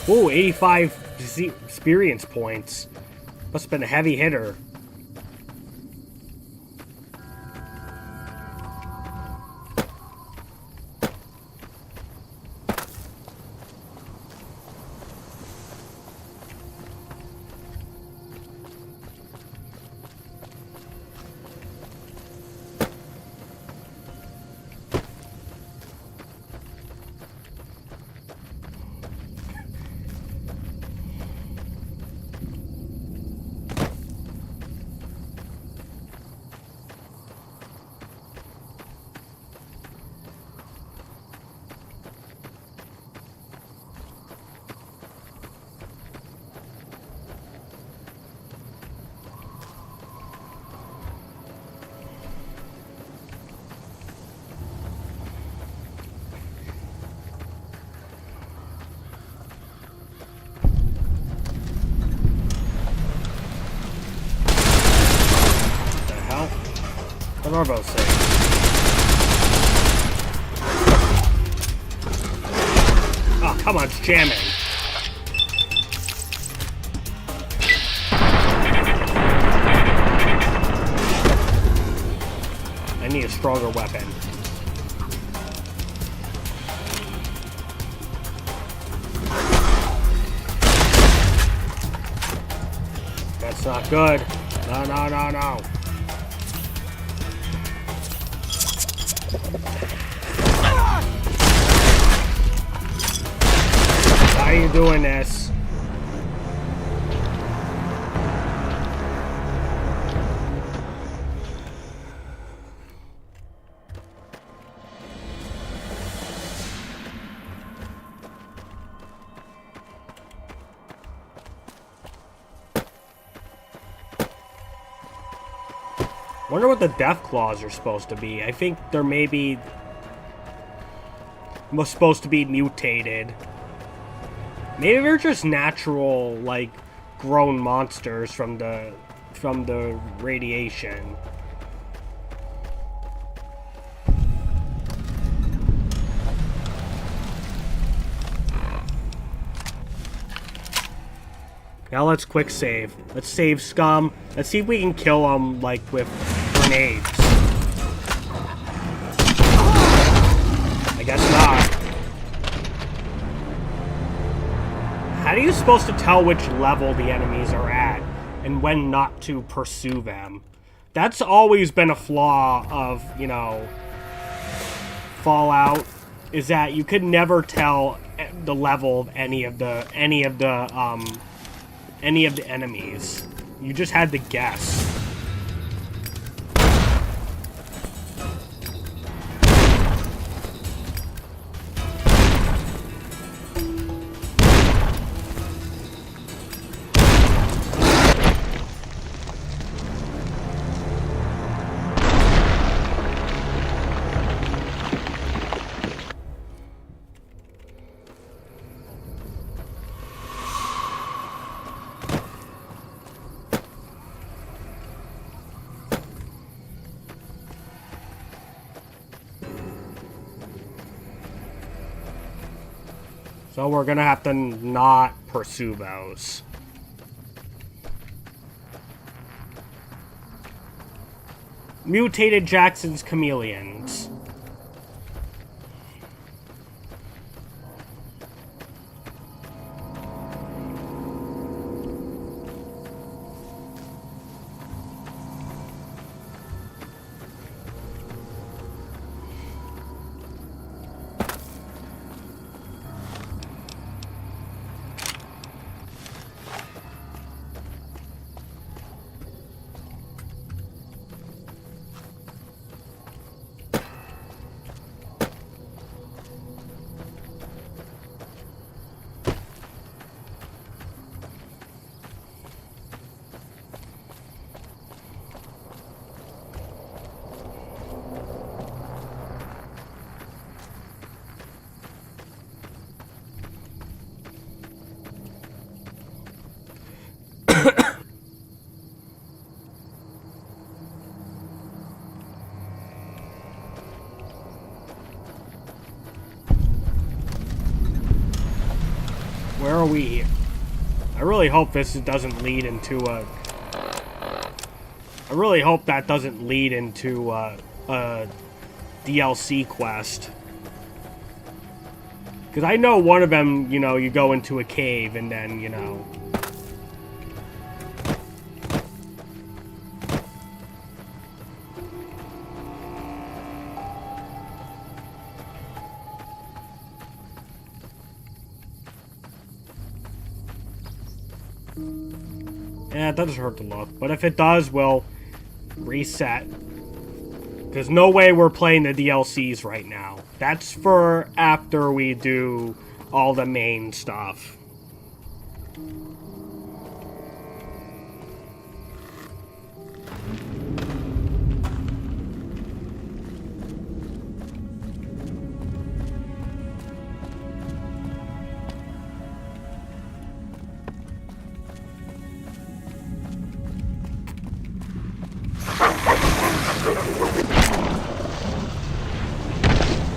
Ooh, 85 experience points. Must have been a heavy hitter. What are both saying? Oh, come on, it's jamming. I need a stronger weapon. That's not good. No, no, no, no. How are you doing this? Wonder what the death claws are supposed to be. I think they're maybe supposed to be mutated. Maybe they're just natural, like, grown monsters from the radiation. Now let's quick save. Let's save Scum. Let's see if we can kill him, like, with grenades. I guess not. How are you supposed to tell which level the enemies are at and when not to pursue them? That's always been a flaw of, you know, Fallout, is that you could never tell the level of any of the enemies. You just had to guess. So we're gonna have to not pursue those. Mutated Jackson's chameleons. Where are we? I really hope this doesn't lead into a... I really hope that doesn't lead into a DLC quest. Because I know one of them, you know, you go into a cave and then, you know... Yeah, it doesn't hurt to look. But if it does, we'll reset. There's no way we're playing the DLCs right now. That's for after we do all the main stuff.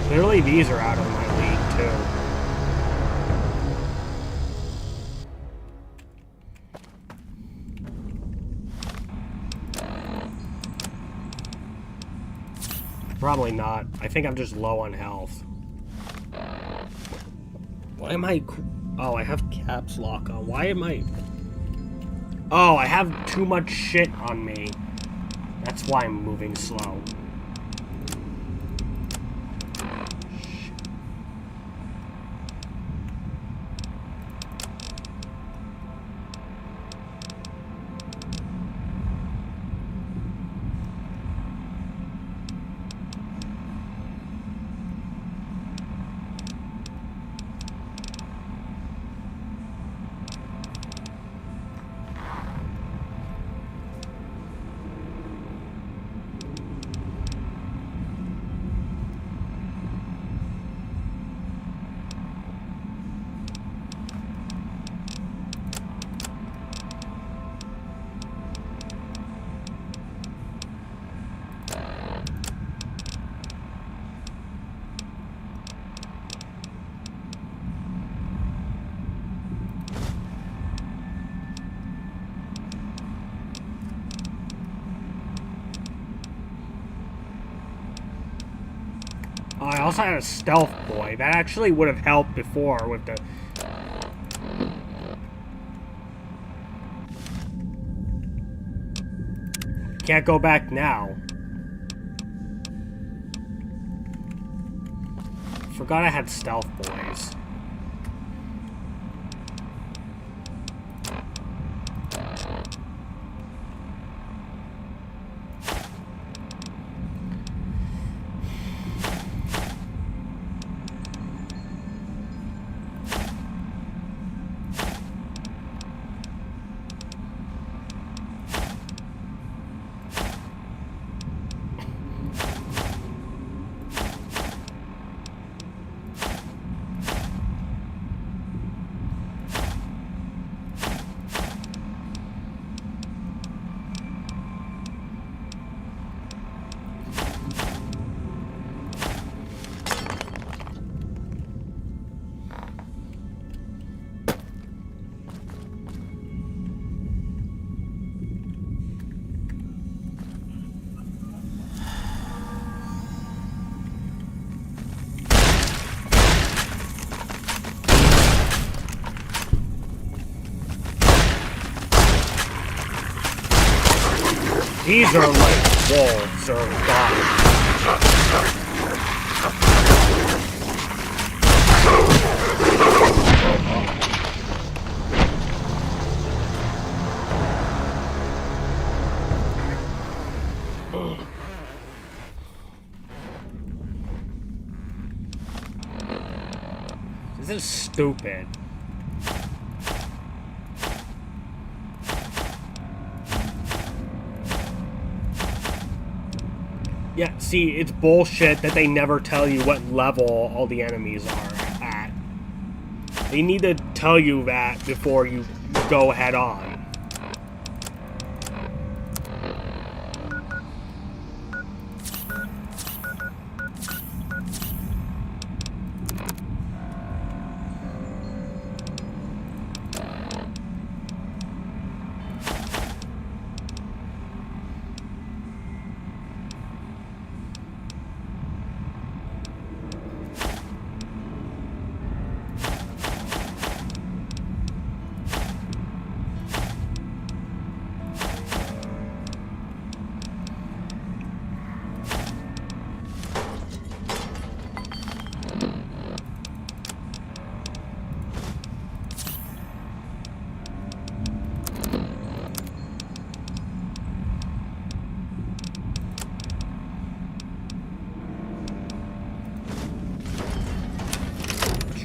Clearly these are out of my league, too. Probably not. I think I'm just low on health. Why am I... Oh, I have caps lock on. Why am I... Oh, I have too much shit on me. That's why I'm moving slow. I also had a stealth boy. That actually would have helped before with the... Can't go back now. Forgot I had stealth boys. These are like wolves or dogs. This is stupid. Yeah, see, it's bullshit that they never tell you what level all the enemies are at. They need to tell you that before you go head on.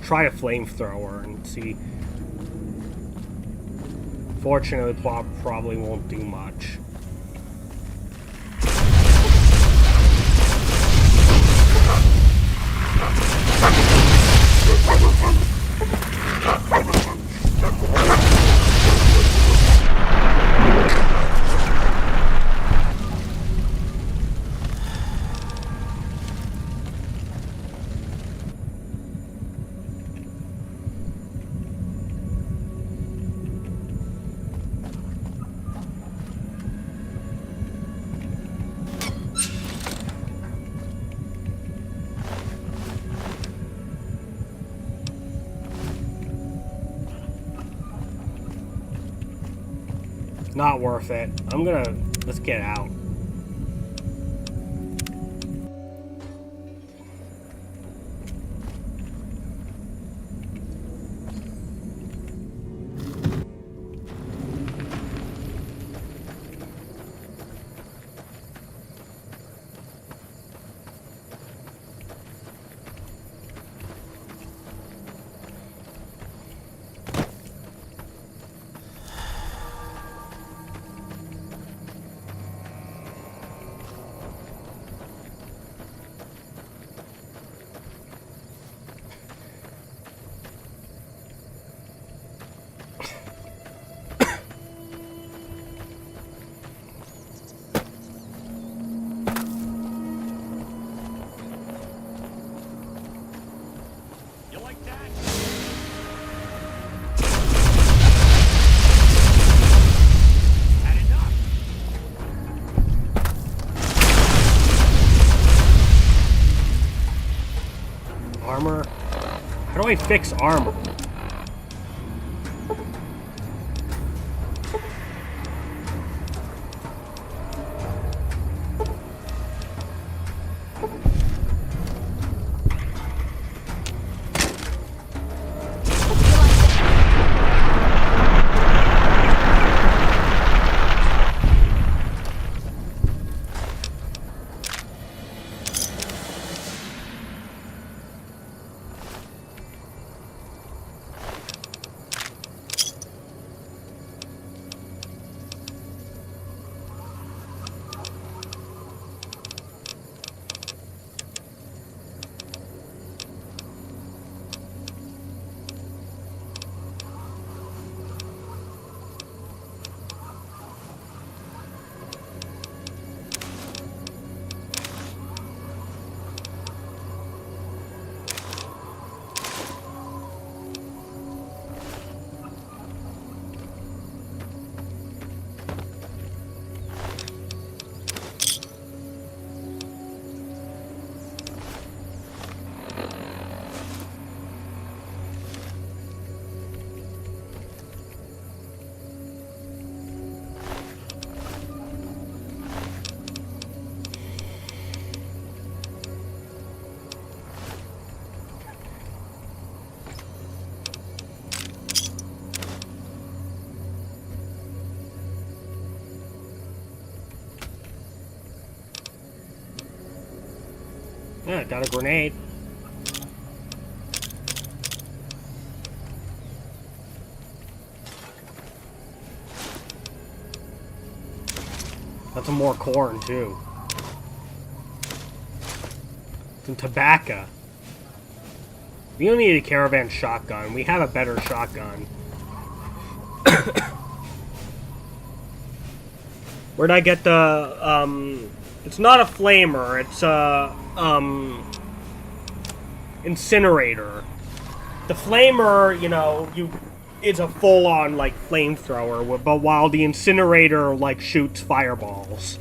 Try a flamethrower and see. Fortunately, probably won't do much. Not worth it. Let's get out. Armor? How do I fix armor? Yeah, got a grenade. That's some more corn, too. Some tobacco. We don't need a caravan shotgun. We have a better shotgun. Where'd I get the, it's not a flamer, it's a, incinerator. The flamer, you know, is a full-on, like, flamethrower, but while the incinerator, like, shoots fireballs.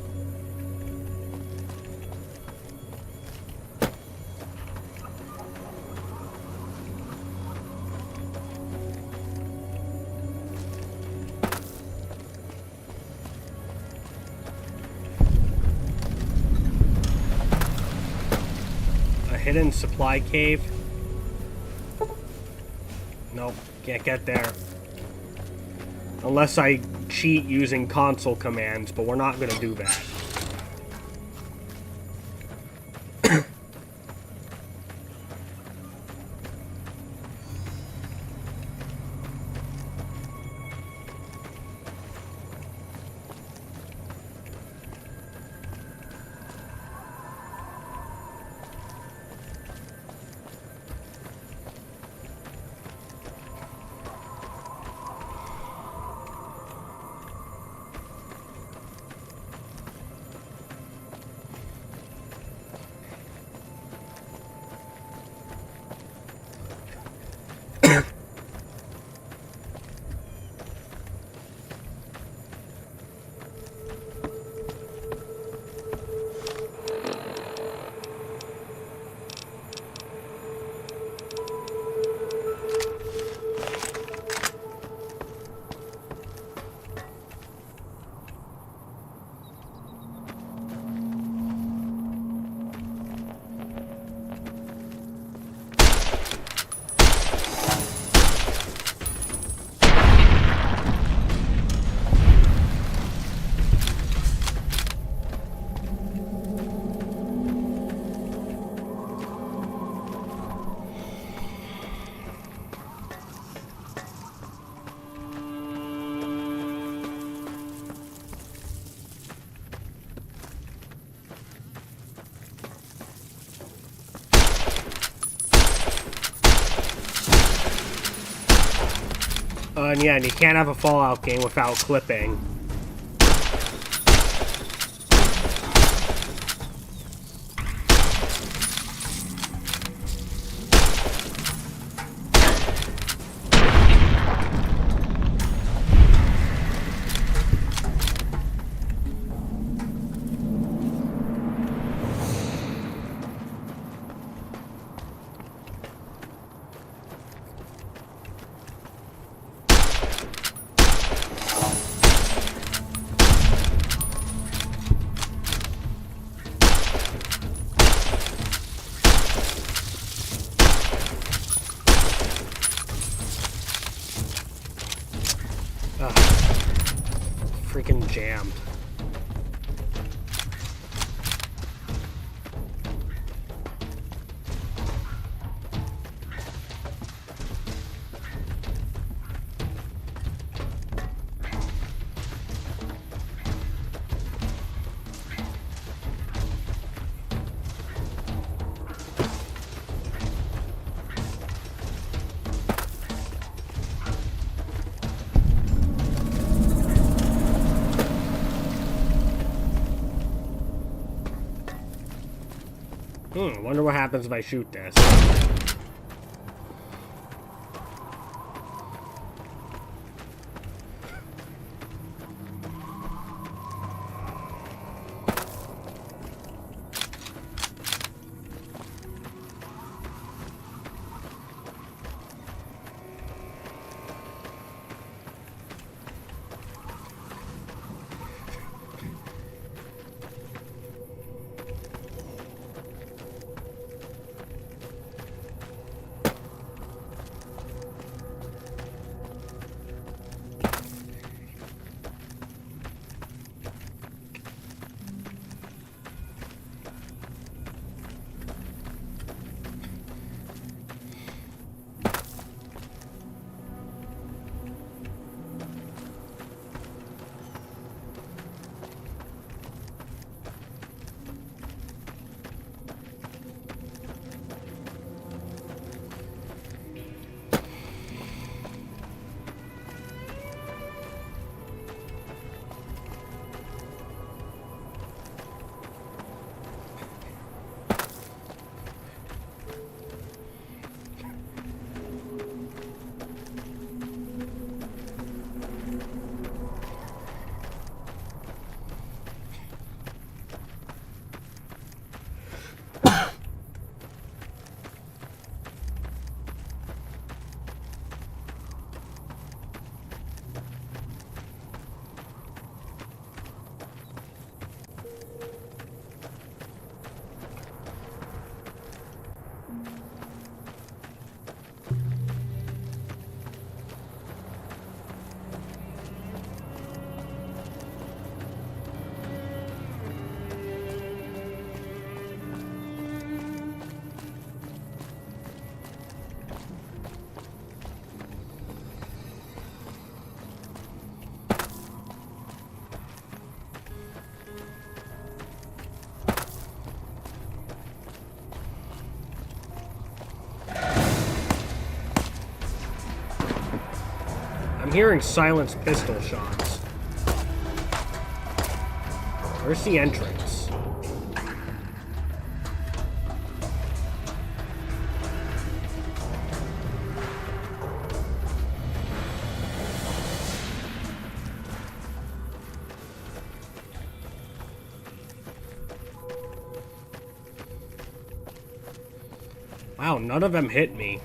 Hidden supply cave. Nope, can't get there. Unless I cheat using console commands, but we're not gonna do that. And yeah, and you can't have a Fallout game without clipping. Freaking jammed. Wonder what happens if I shoot this. hearing silenced pistol shots. Where's the entrance? Wow, none of them hit me.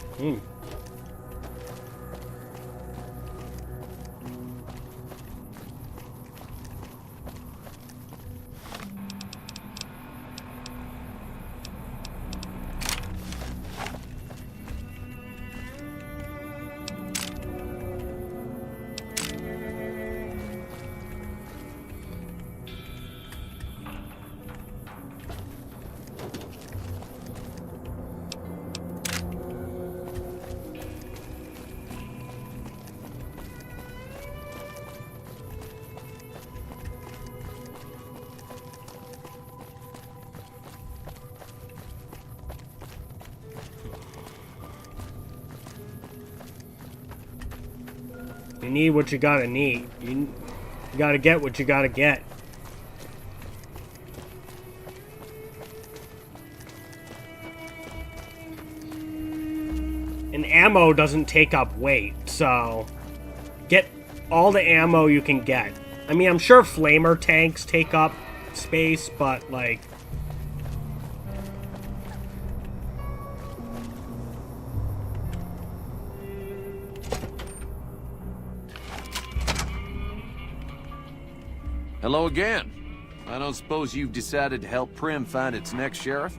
You need what you gotta need. You gotta get what you gotta get. And ammo doesn't take up weight, so get all the ammo you can get. I mean, I'm sure flamer tanks take up space, but like... Hello again. I don't suppose you've decided to help Prim find its next sheriff?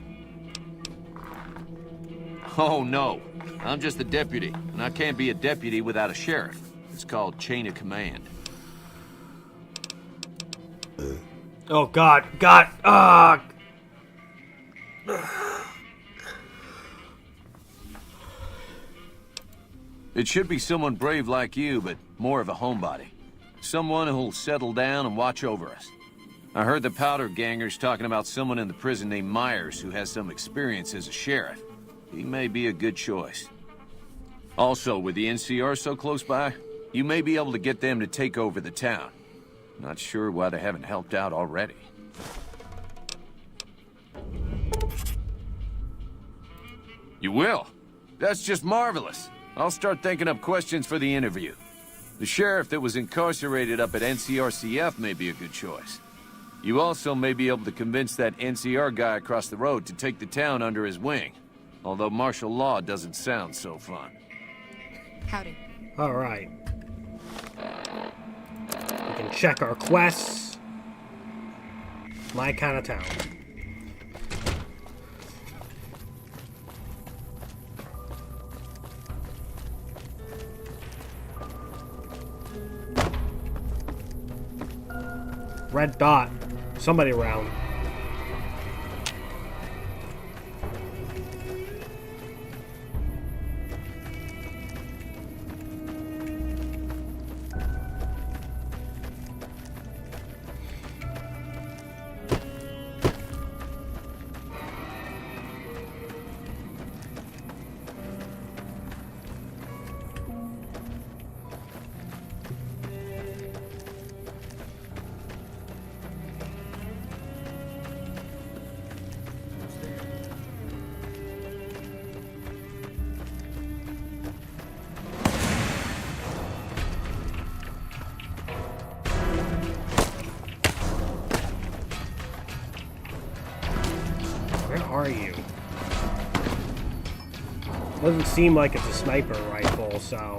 Oh, no. I'm just the deputy, and I can't be a deputy without a sheriff. It's called chain of command. Oh, God. It should be someone brave like you, but more of a homebody. Someone who'll settle down and watch over us. I heard the powder gangers talking about someone in the prison named Myers who has some experience as a sheriff. He may be a good choice. Also, with the NCR so close by, you may be able to get them to take over the town. Not sure why they haven't helped out already. You will? That's just marvelous. I'll start thinking up questions for the interview. The sheriff that was incarcerated up at NCRCF may be a good choice. You also may be able to convince that NCR guy across the road to take the town under his wing. Although martial law doesn't sound so fun. Howdy. Alright. We can check our quests. My kind of town. Red dot. Somebody around. Where are you? Doesn't seem like it's a sniper rifle, so...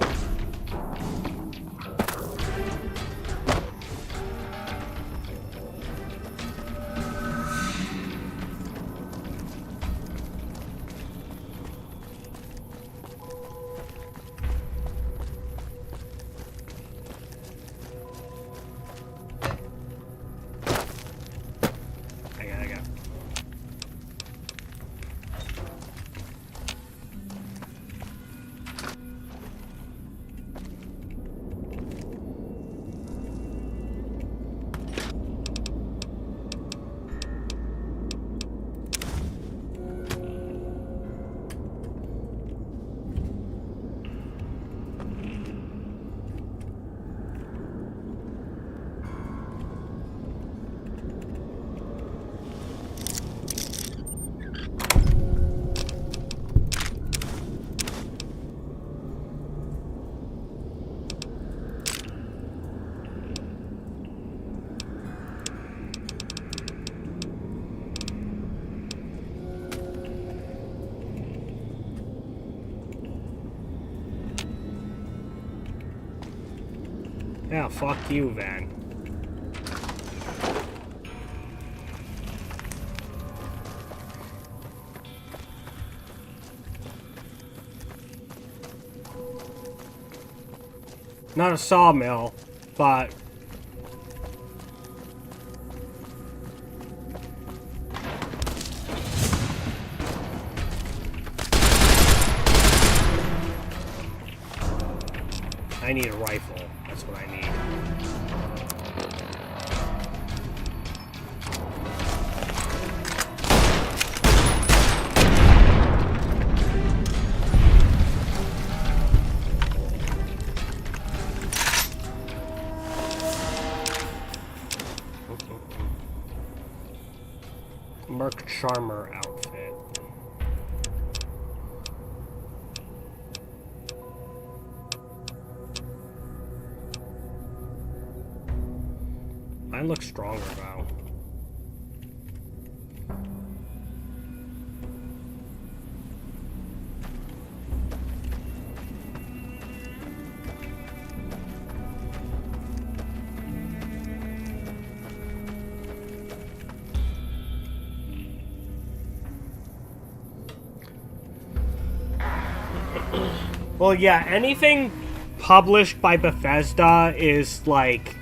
I got. Yeah, fuck you, then. Not a sawmill, but... I need a rifle. That's what I need. Merc Charmer outfit. Mine looks stronger now. Well, yeah, anything published by Bethesda is like,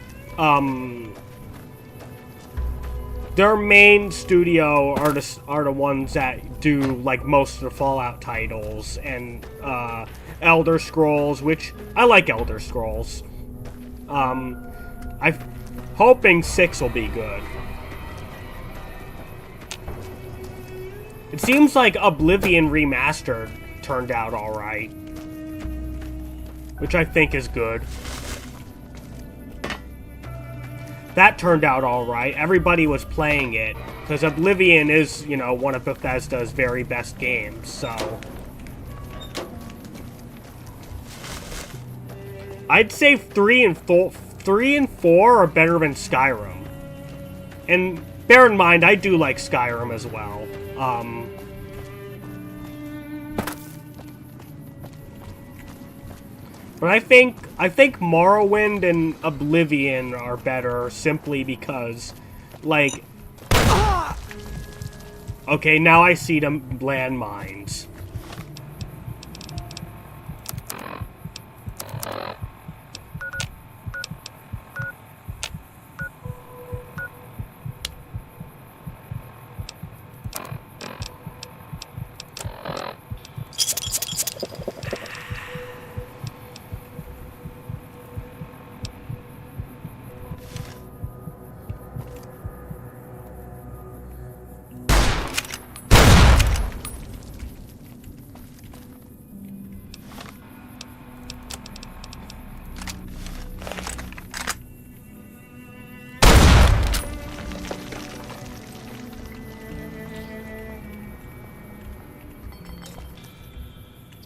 their main studio are the ones that do like most of the Fallout titles and Elder Scrolls, which I like Elder Scrolls. I'm hoping 6 will be good. It seems like Oblivion Remastered turned out alright, which I think is good. That turned out alright. Everybody was playing it, because Oblivion is, you know, one of Bethesda's very best games, so... I'd say 3 and 4 are better than Skyrim. And bear in mind, I do like Skyrim as well. But I think Morrowind and Oblivion are better simply because, like... Okay, now I see them landmines.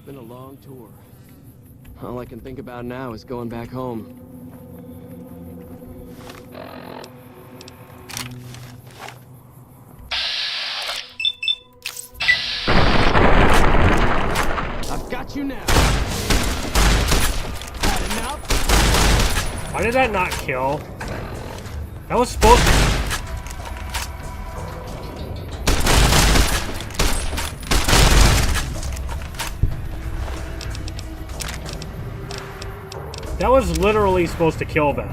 Been a long tour. All I can think about now is going back home. I've got you now. Had enough? Why did that not kill? That was supposed to... That was literally supposed to kill them.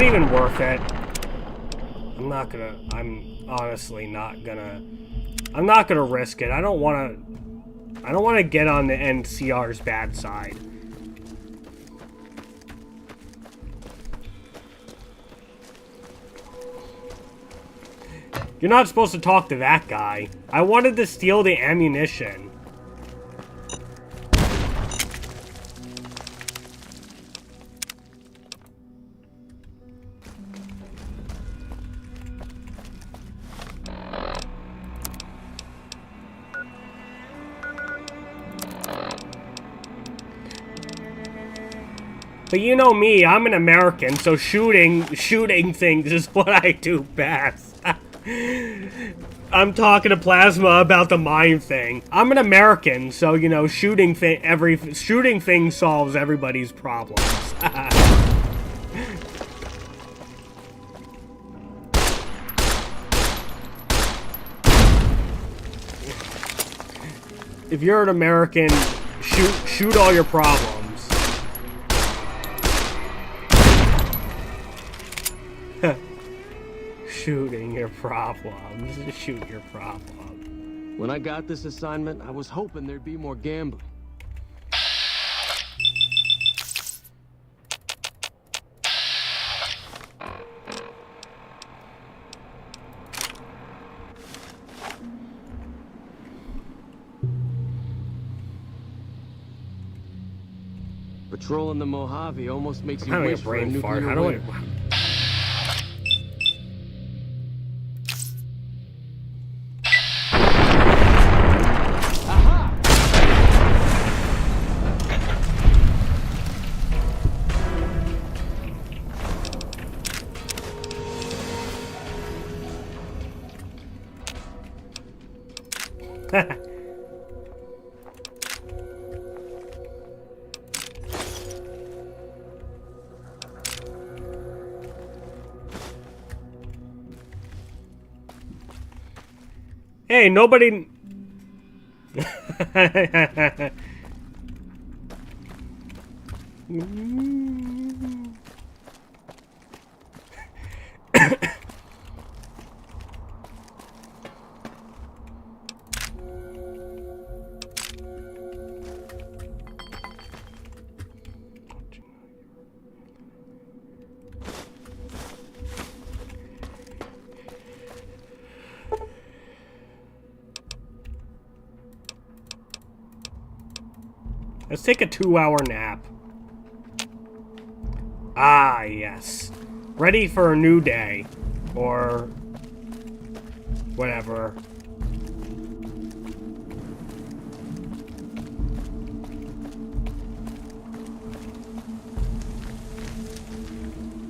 Even worth it. I'm honestly not gonna risk it. I don't wanna get on the NCR's bad side. You're not supposed to talk to that guy. I wanted to steal the ammunition. But you know me, I'm an American, so shooting things is what I do best. I'm talking to Plasma about the mine thing. I'm an American, so you know, shooting thing solves everybody's problems. If you're an American, shoot all your problems. Shooting your problems. Shoot your problem. When I got this assignment, I was hoping there'd be more gambling. Patrolling the Mojave almost makes you wish for a nuclear How do winter. Hey, nobody... Let's take a 2-hour nap. Ah, yes. Ready for a new day. Or... whatever.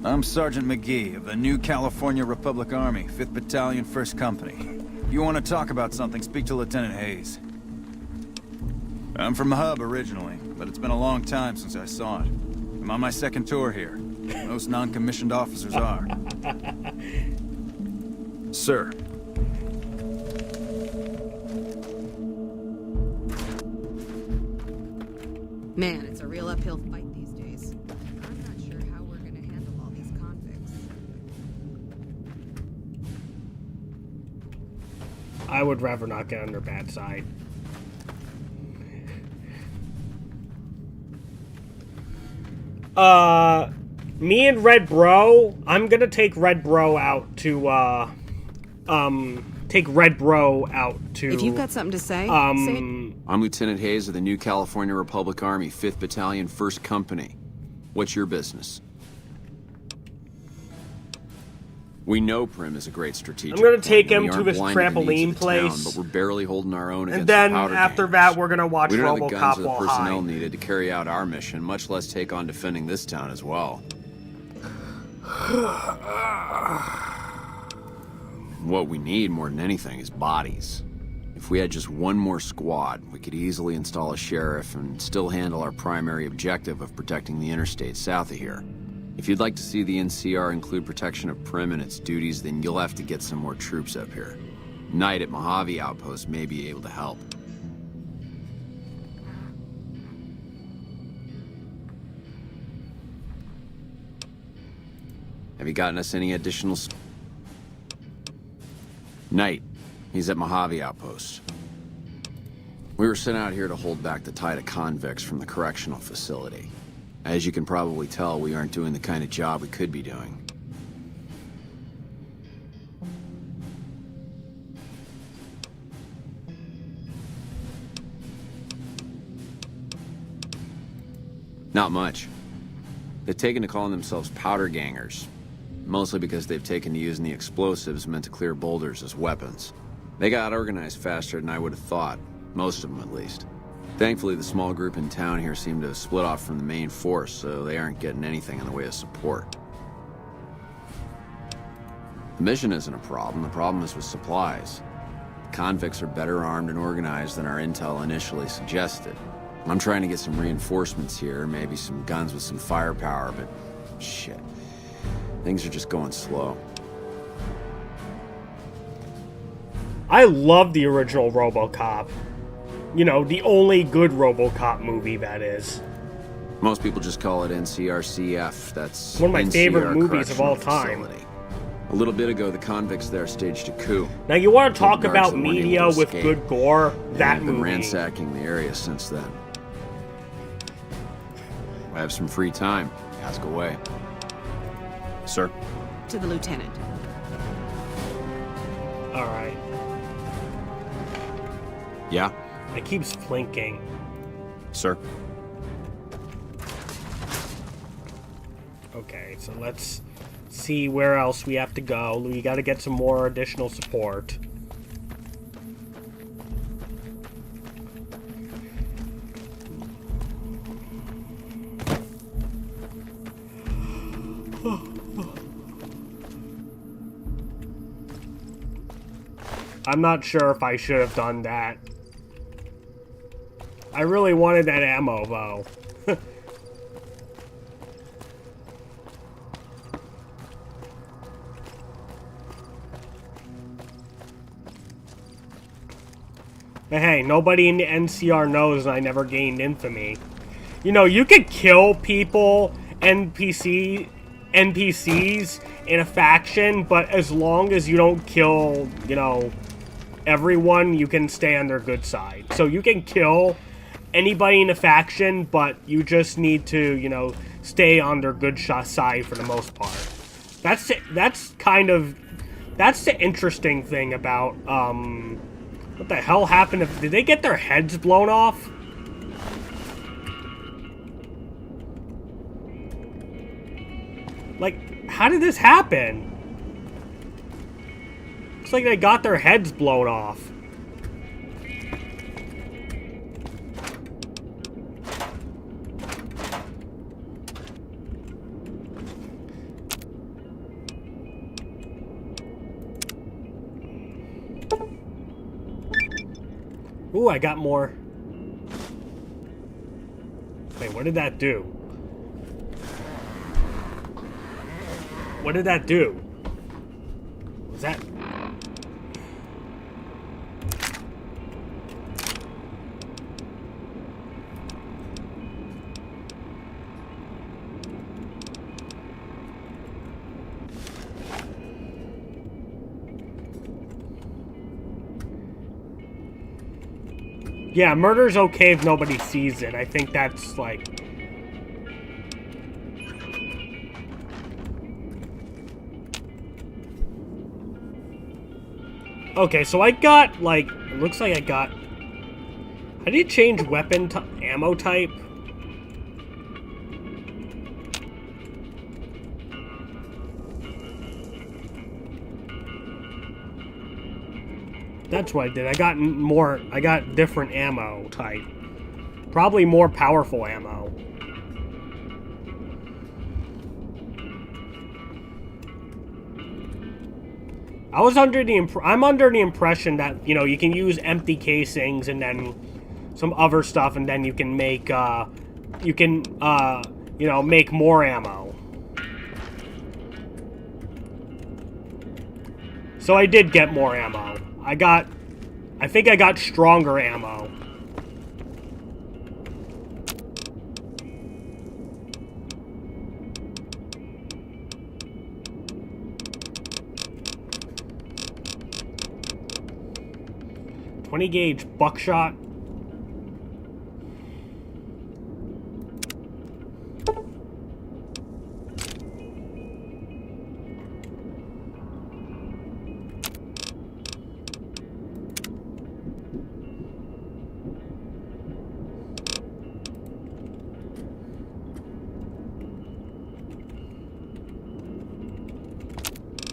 I'm Sergeant McGee of the New California Republic Army, 5th Battalion, 1st Company. If you want to talk about something, speak to Lieutenant Hayes. I'm from the hub originally, but it's been a long time since I saw it. I'm on my 2nd tour here. Most non-commissioned officers are. Sir. Man, it's a real uphill fight these days. I'm not sure how we're gonna handle all these convicts. I would rather not get on their bad side. Me and Red Bro, I'm gonna take Red Bro out to, take Red Bro out to... If you've got something to say, say it. I'm Lieutenant Hayes of the New California Republic Army, 5th Battalion, 1st Company. What's your business? We know Prim is a great strategic. I'm gonna take point, him to this trampoline place, but we're barely holding our own against and then the powder after gangers. that, we're gonna watch we don't have the guns RoboCop or the while personnel high. needed to carry out our mission, much less take on defending this town as well. What we need more than anything is bodies. If we had just one more squad, we could easily install a sheriff and still handle our primary objective of protecting the interstate south of here. If you'd like to see the NCR include protection of Prim and its duties, then you'll have to get some more troops up here. Knight at Mojave Outpost may be able to help. Have you gotten us any additional... Knight. He's at Mojave Outpost. We were sent out here to hold back the tide of convicts from the correctional facility. As you can probably tell, we aren't doing the kind of job we could be doing. Not much. They've taken to calling themselves powder gangers, mostly because they've taken to using the explosives meant to clear boulders as weapons. They got organized faster than I would have thought, most of them at least. Thankfully, the small group in town here seem to have split off from the main force, so they aren't getting anything in the way of support. The mission isn't a problem. The problem is with supplies. The convicts are better armed and organized than our intel initially suggested. I'm trying to get some reinforcements here, maybe some guns with some firepower, but shit. Things are just going slow. I love the original RoboCop. You know, the only good RoboCop movie, that is. Most people just call it NCRCF. That's one of my NCR favorite movies of all Correctional time. Facility. A little bit ago, the convicts there staged a coup. Now, you want to talk The guards about that weren't media able to with escape. good gore? That They've been movie. ransacking the area since then. I have some free time. Ask away. Sir? To the lieutenant. Alright. Yeah? It keeps flinking. Sir? Okay, so let's see where else we have to go. We gotta get some more additional support. I'm not sure if I should have done that. I really wanted that ammo, though. But hey, nobody in the NCR knows I never gained infamy. You know, you could kill people, NPCs in a faction, but as long as you don't kill, you know, everyone, you can stay on their good side. So you can kill anybody in a faction, but you just need to, you know, stay on their good side for the most part. That's the interesting thing about, what the hell happened if, did they get their heads blown off? Like, how did this happen? Looks like they got their heads blown off. Ooh, I got more. Wait, what did that do? What did that do? Was that... Yeah, murder's okay if nobody sees it. I think that's, like... Okay, so I got, like... It looks like I got... How do you change weapon ammo type? That's what I did. I got different ammo type. Probably more powerful ammo. I'm under the impression that, you know, you can use empty casings and then some other stuff, and then you can make, you know, make more ammo. So I did get more ammo. I think I got stronger ammo. .20 gauge buckshot.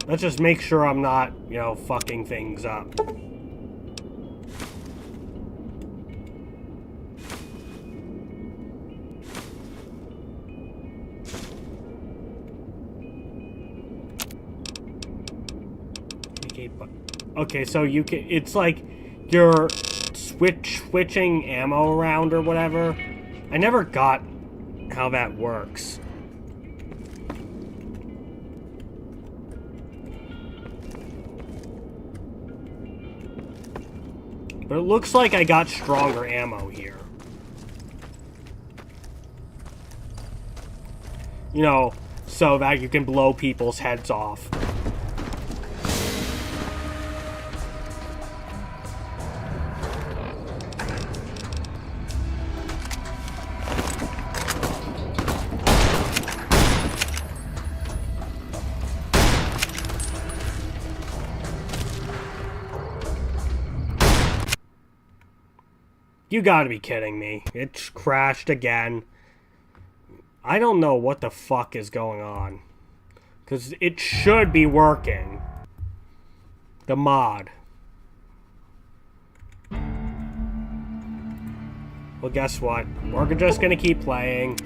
Let's just make sure I'm not, you know, fucking things up. Okay, so you can, it's like you're switching ammo around or whatever. I never got how that works. But it looks like I got stronger ammo here. You know, so that you can blow people's heads off. You gotta be kidding me. It's crashed again. I don't know what the fuck is going on. Because it should be working. The mod. Well, guess what? We're just gonna keep playing.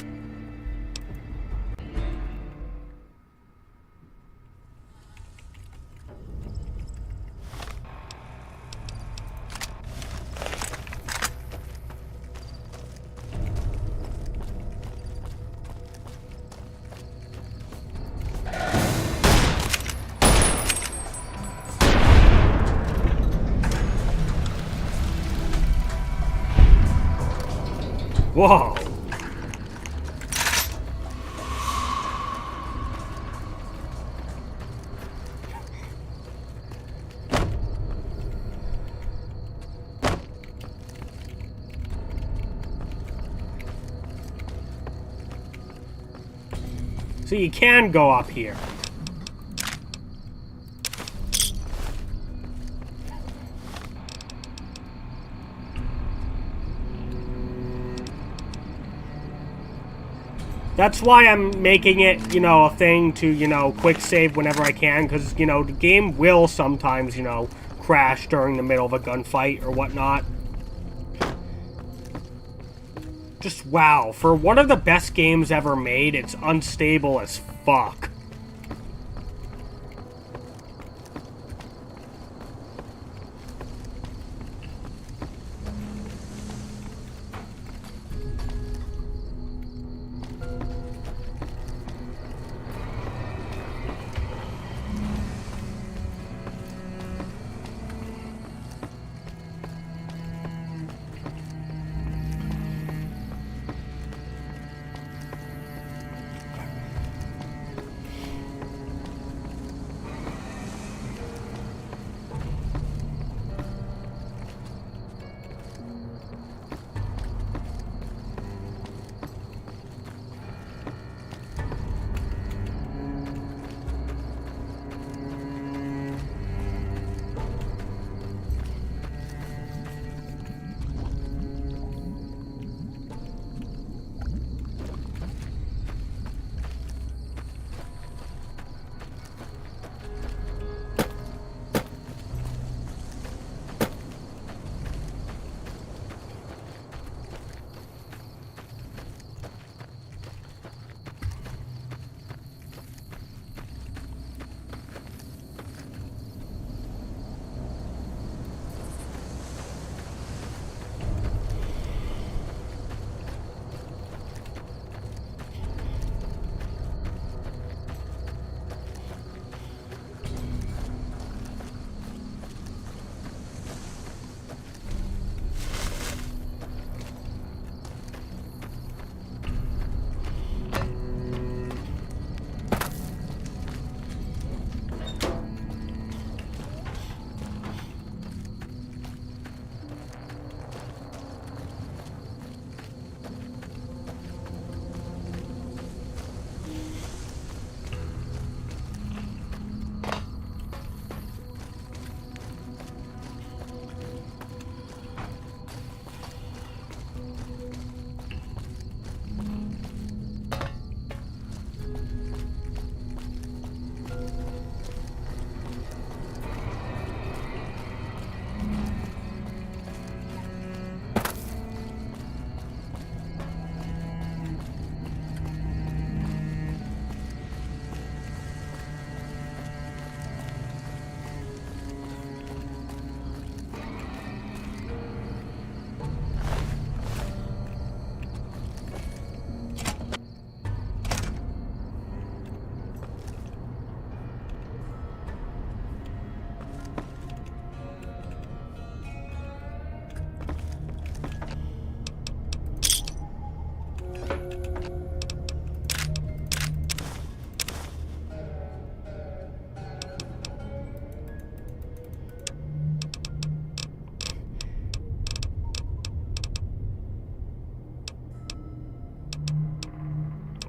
Whoa! So you can go up here. That's why I'm making it, you know, a thing to, you know, quick save whenever I can, because, you know, the game will sometimes, you know, crash during the middle of a gunfight or whatnot. Just wow, for one of the best games ever made, it's unstable as fuck.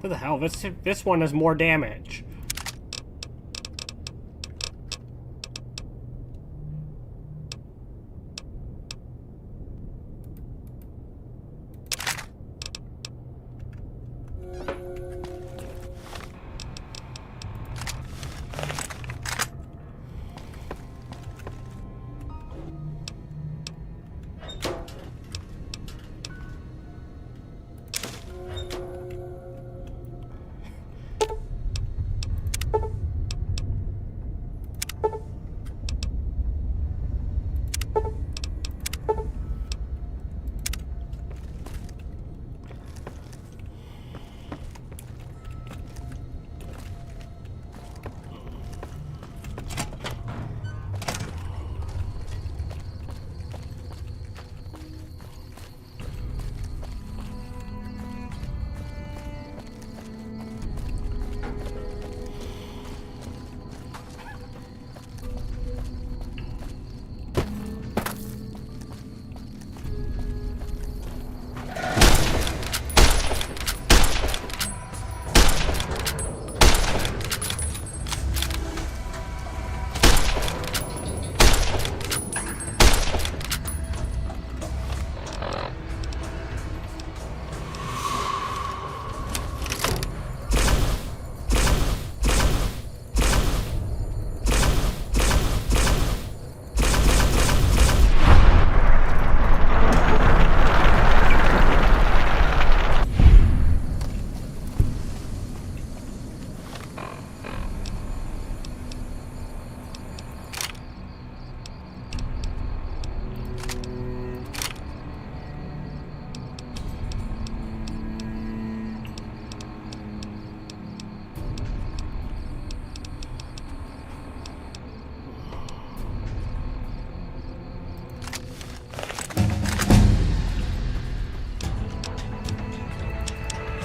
What the hell? This one has more damage.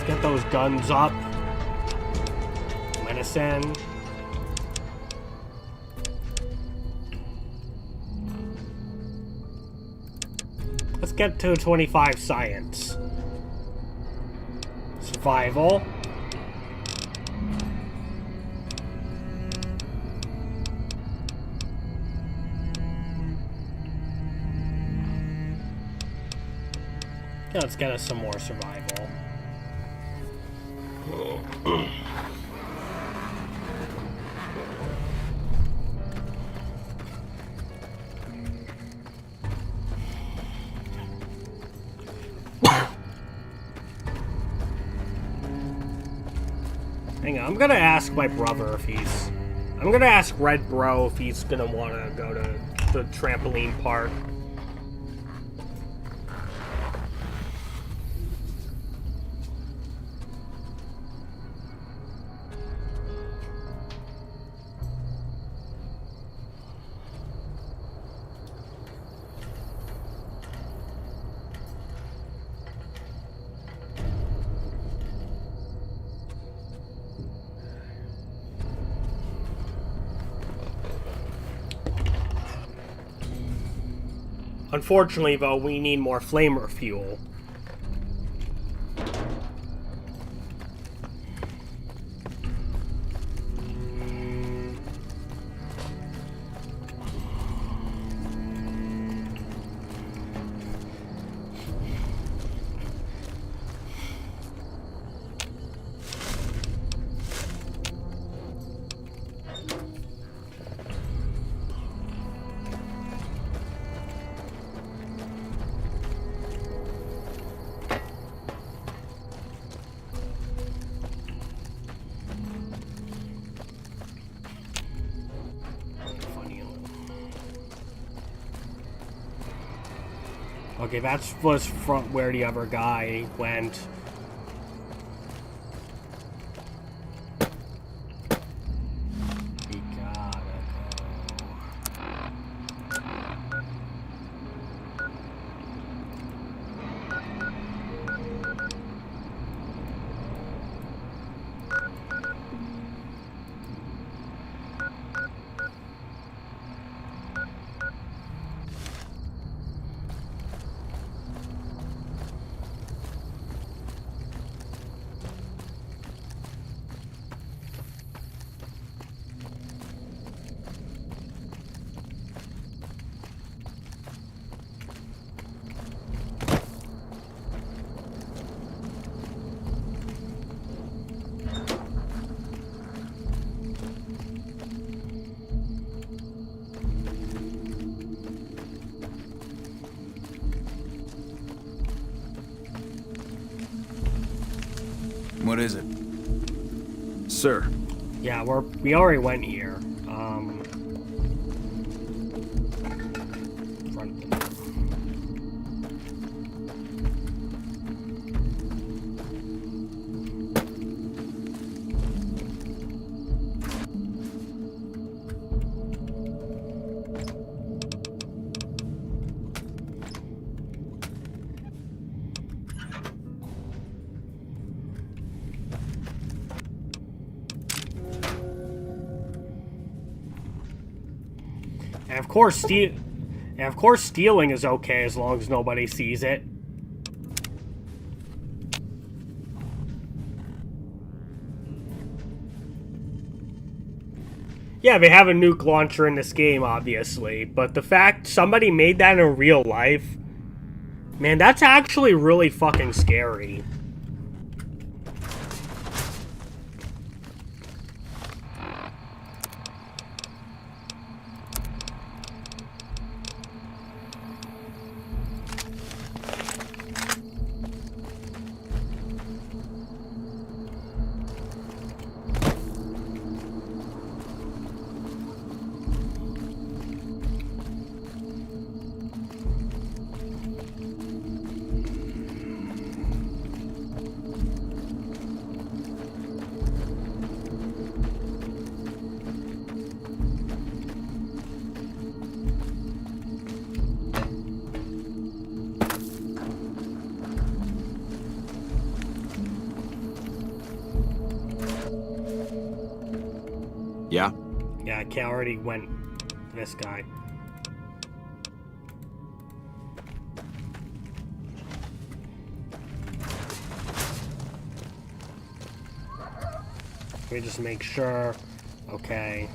Get those guns up. Medicine. Let's get to 25 science. Survival. Yeah, let's get us some more survival. Hang on, I'm gonna ask my brother if he's... I'm gonna ask Red Bro if he's gonna wanna go to the trampoline park. Unfortunately, though, we need more flamer fuel. Okay, that was from where the other guy went. We gotta What is it? Sir. Yeah, we already went here. Front. And of course, stealing is okay as long as nobody sees it. Yeah, they have a nuke launcher in this game, obviously, but the fact somebody made that in real life, man, that's actually really fucking scary. Yeah? Yeah, I already went this guy. Let me just make sure. Okay.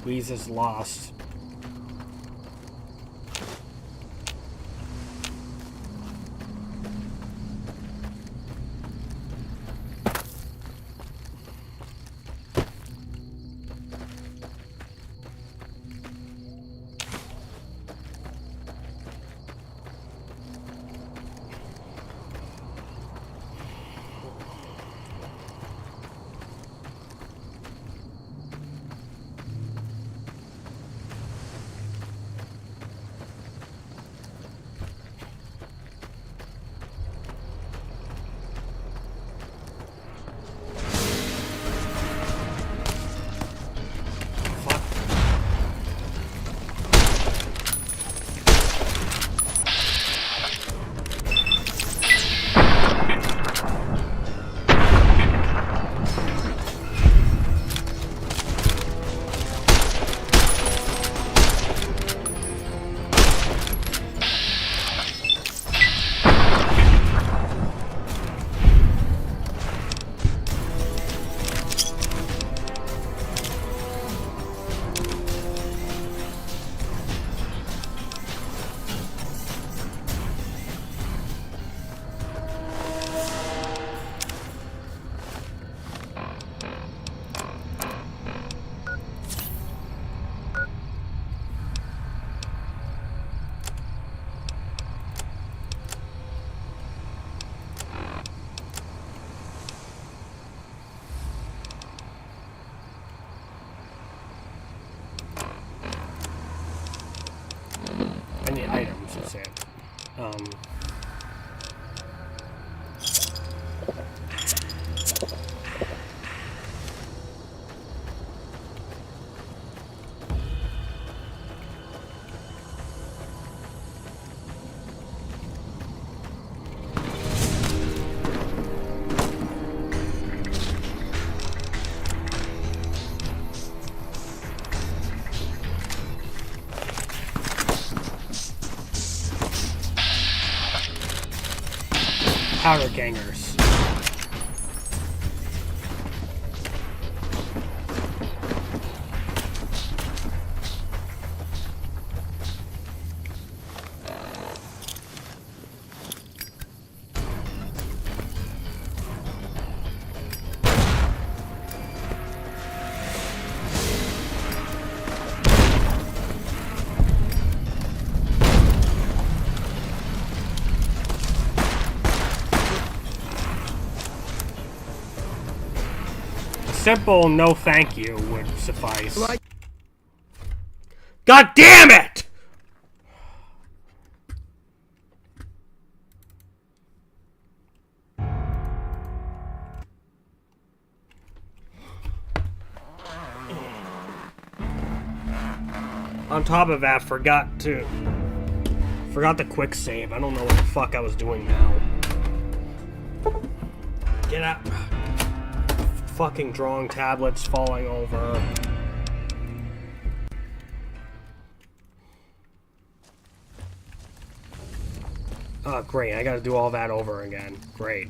Louise is lost. that's it. Powder gangers. Simple no thank you would suffice. God damn it! On top of that, forgot the quick save. I don't know what the fuck I was doing now. Get out. Fucking drawing tablets falling over. Oh, great. I gotta do all that over again. Great.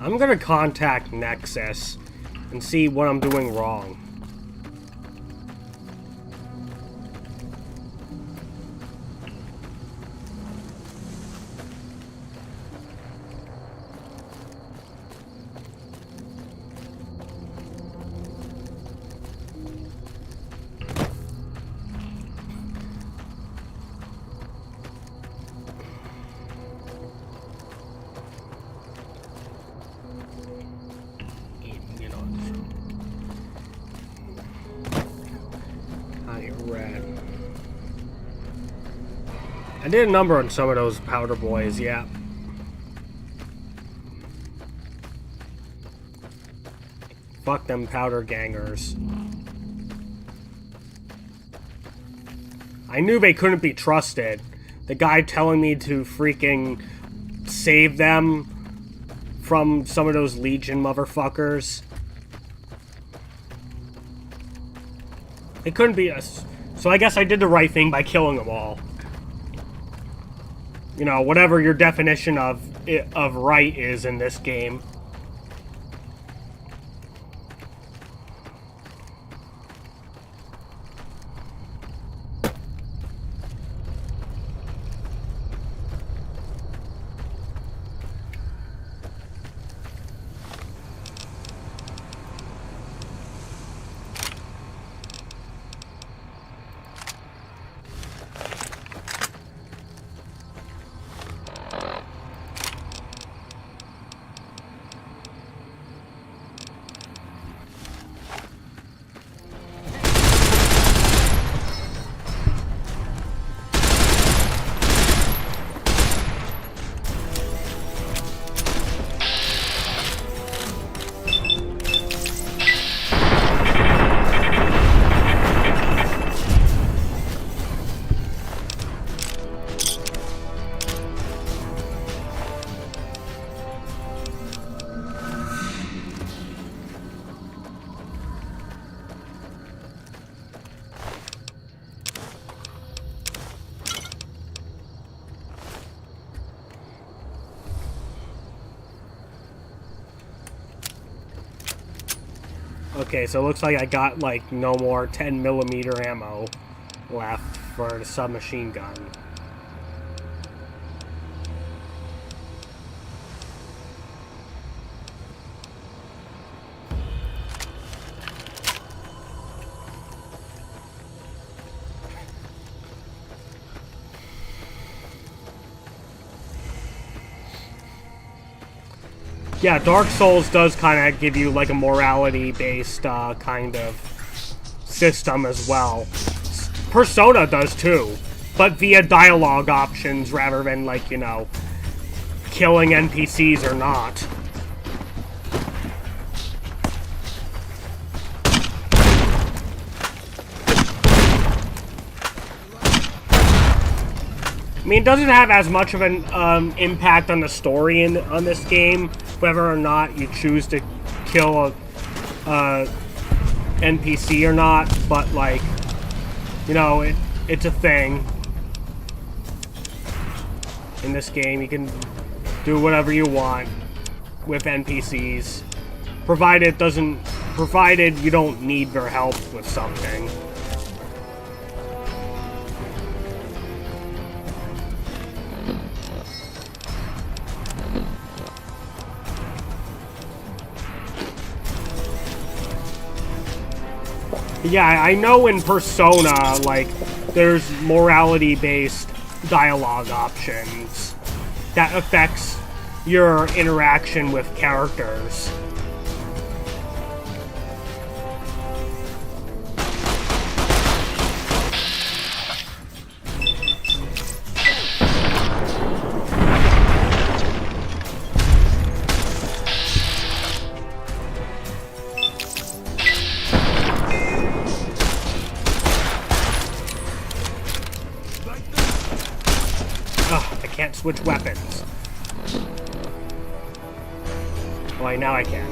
I'm gonna contact Nexus and see what I'm doing wrong. I did a number on some of those powder boys, yeah. Fuck them powder gangers. I knew they couldn't be trusted. The guy telling me to freaking save them from some of those Legion motherfuckers. It couldn't be us. So I guess I did the right thing by killing them all. You know, whatever your definition of right is in this game. Okay, so it looks like I got, like, no more 10mm ammo left for the submachine gun. Yeah, Dark Souls does kind of give you, like, a morality-based, kind of system as well. Persona does, too. But via dialogue options rather than, like, you know, killing NPCs or not. I mean, it doesn't have as much of an impact on the story on this game, whether or not you choose to kill a NPC or not, but, like, you know, it's a thing. In this game, you can do whatever you want with NPCs, provided you don't need their help with something. Yeah, I know in Persona, like, there's morality-based dialogue options that affects your interaction with characters. Can't switch weapons. Well, now I can.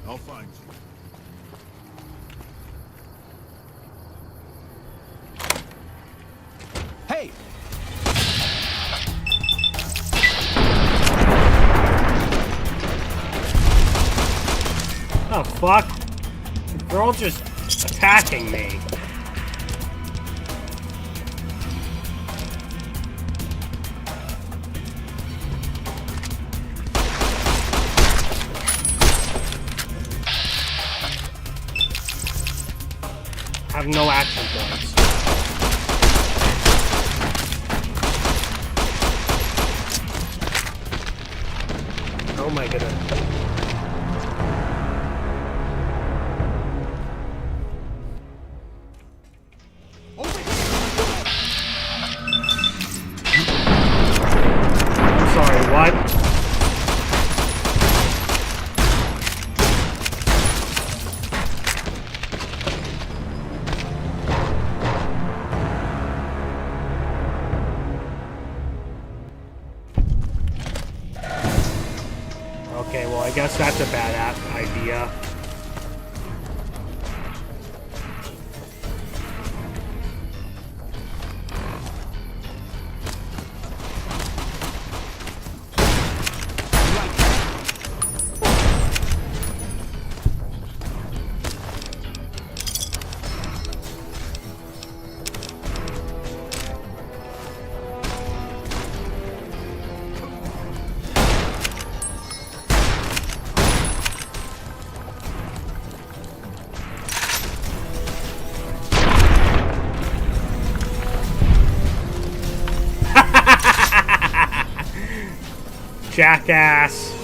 I'll find you. Hey! Oh, fuck. They're all just attacking me. I have no action points. Oh my goodness. I'm sorry, what? Okay, well, I guess that's a bad idea. jackass.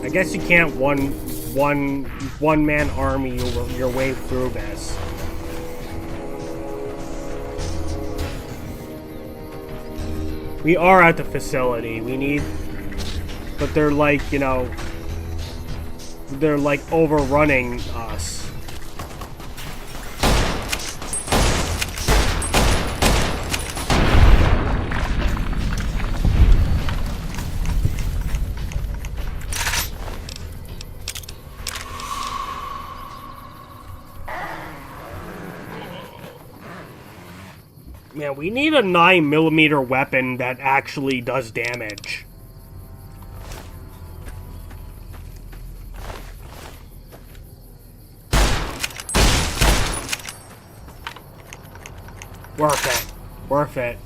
I guess you can't one-man army your way through this. We are at the facility. We need... But they're like, you know... They're like overrunning us. Man, we need a 9mm weapon that actually does damage. Worth it. Worth it.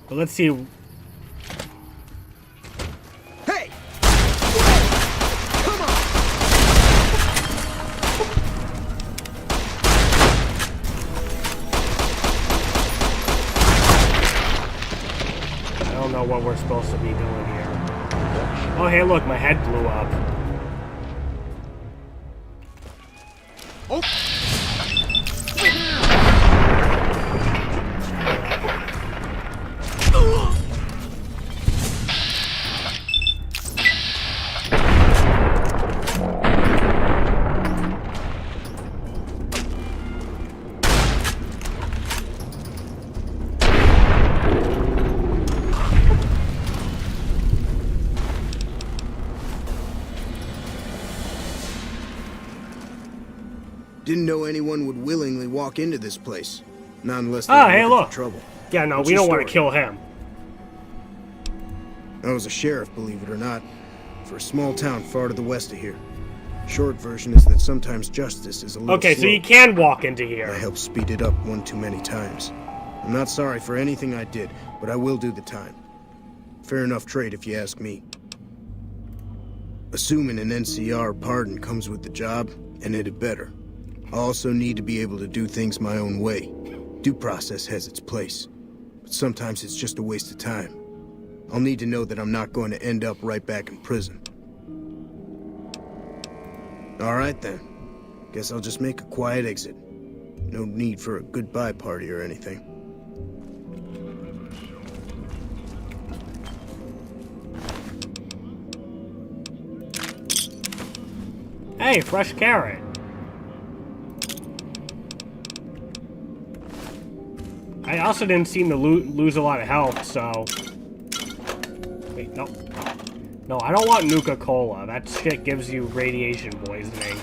But let's see. What we're supposed to be doing here. Oh, hey, look, my head blew up. Oh. Didn't know anyone would willingly walk into this place. Not unless they hey, look. trouble. Yeah, no, we don't want to kill him. I was a sheriff, believe it or not, for a small town far to the west of here. Short version is that sometimes justice is a little Okay, slow. so you can walk into here. I helped speed it up one too many times. I'm not sorry for anything I did, but I will do the time. Fair enough trade if you ask me. Assuming an NCR pardon comes with the job, and it had better. I also need to be able to do things my own way. Due process has its place, but sometimes it's just a waste of time. I'll need to know that I'm not going to end up right back in prison. All right then. Guess I'll just make a quiet exit. No need for a goodbye party or anything. Hey, fresh carrot. I also didn't seem to lose a lot of health, so... Wait, no. No, I don't want Nuka-Cola. That shit gives you radiation poisoning.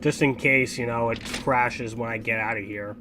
Just in case, you know, it crashes when I get out of here.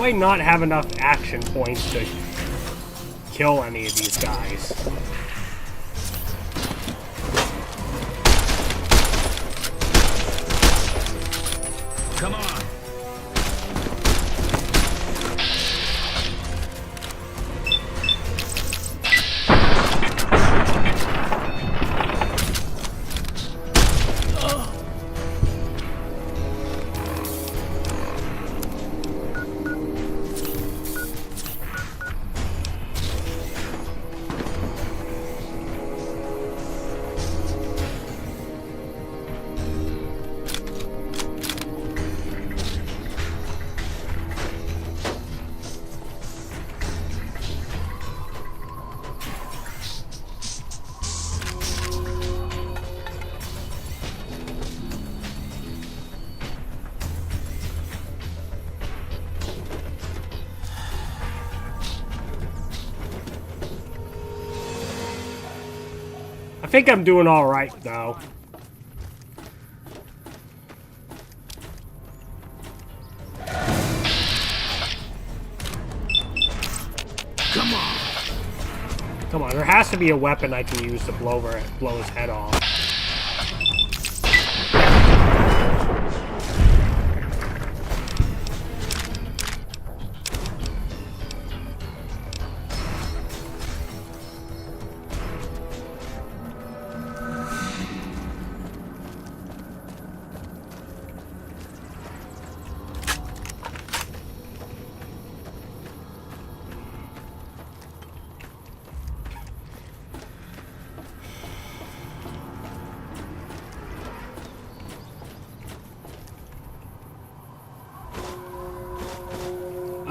do I not have enough action points to kill any of these guys? Come on. I think I'm doing all right, though. Come on. Come on, there has to be a weapon I can use to blow his head off.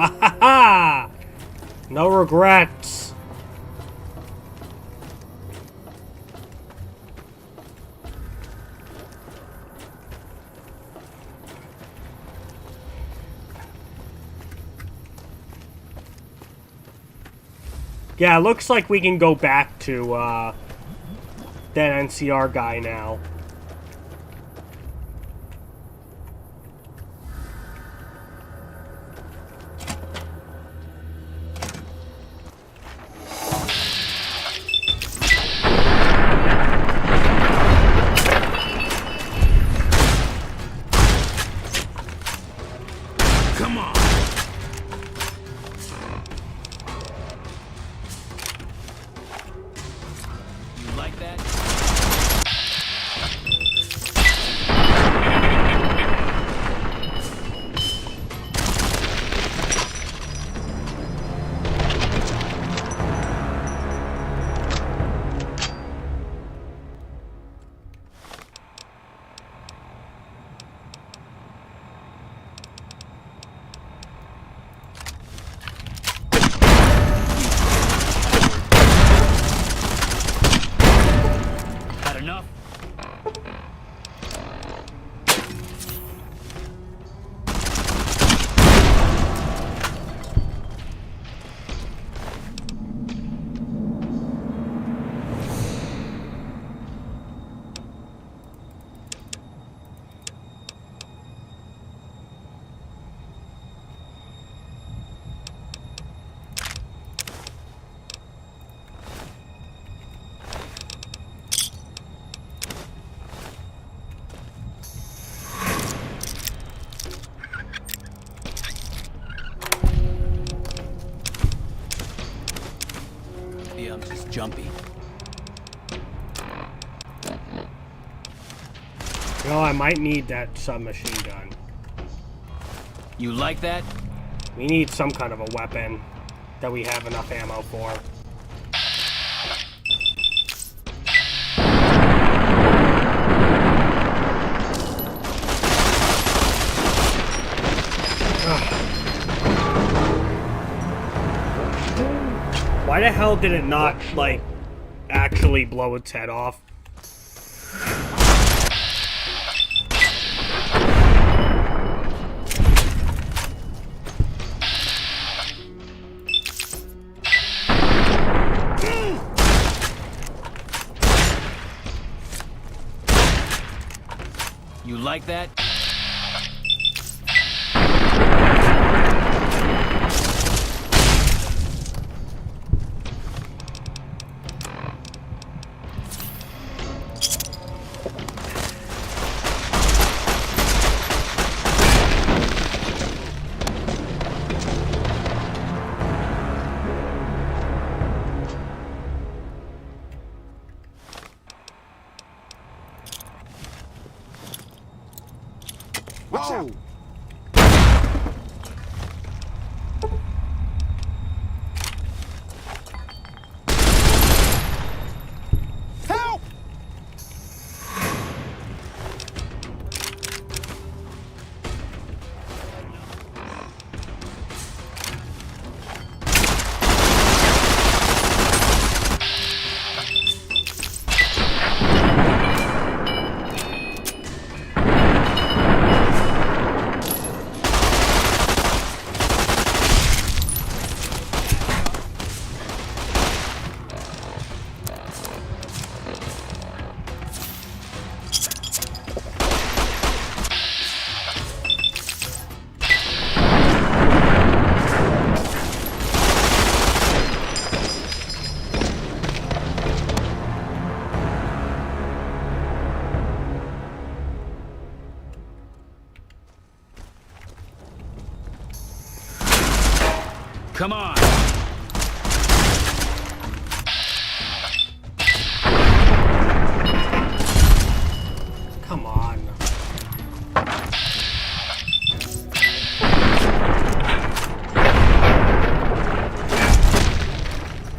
Ah-ha-ha! No regrets. Yeah, it looks like we can go back to that NCR guy now. Come on. You like that? Had enough? Yeah, I'm just jumpy. You know, I might need that submachine gun. You like that? We need some kind of a weapon that we have enough ammo for. Why the hell did it not, like, actually blow its head off? You like that? Watch out! Help! Come on. Come on.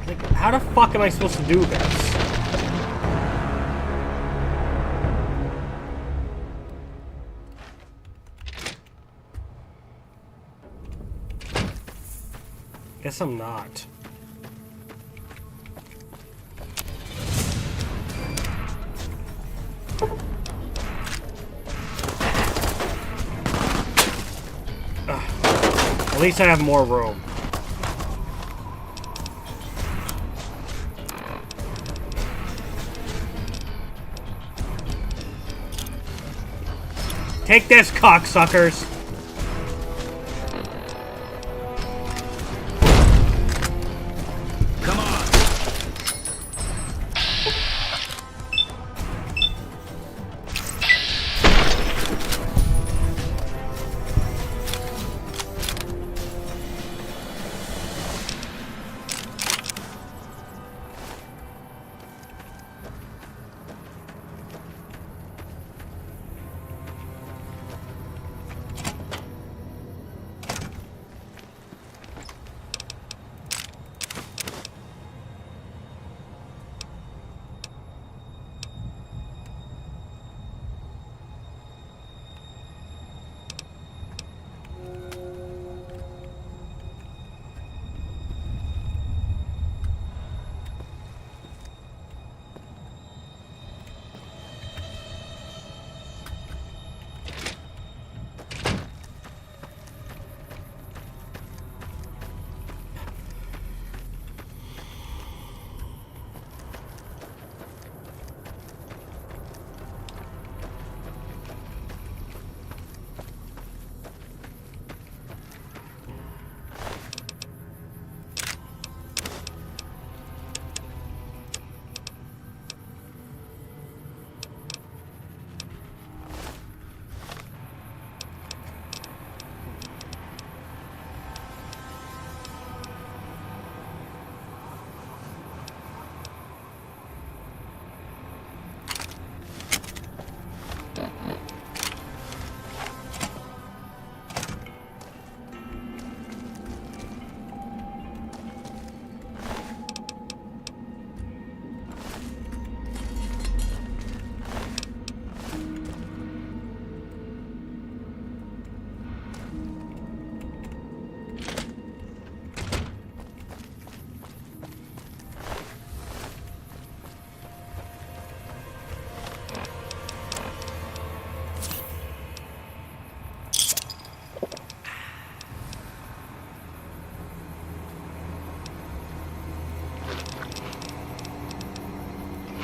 Like, how the fuck am I supposed to do this? Guess I'm not. At least I have more room. Take this, cocksuckers! Come on.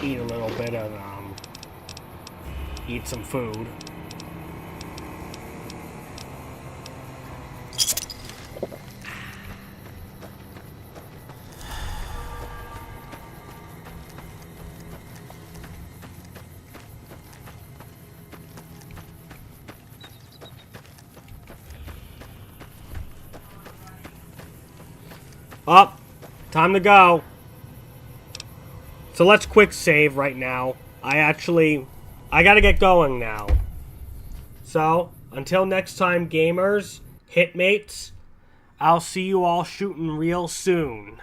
Eat a little bit of, eat some food. Up, time to go. So let's quick save right now. I gotta get going now. So, Until next time, gamers, hitmates, I'll see you all shooting real soon.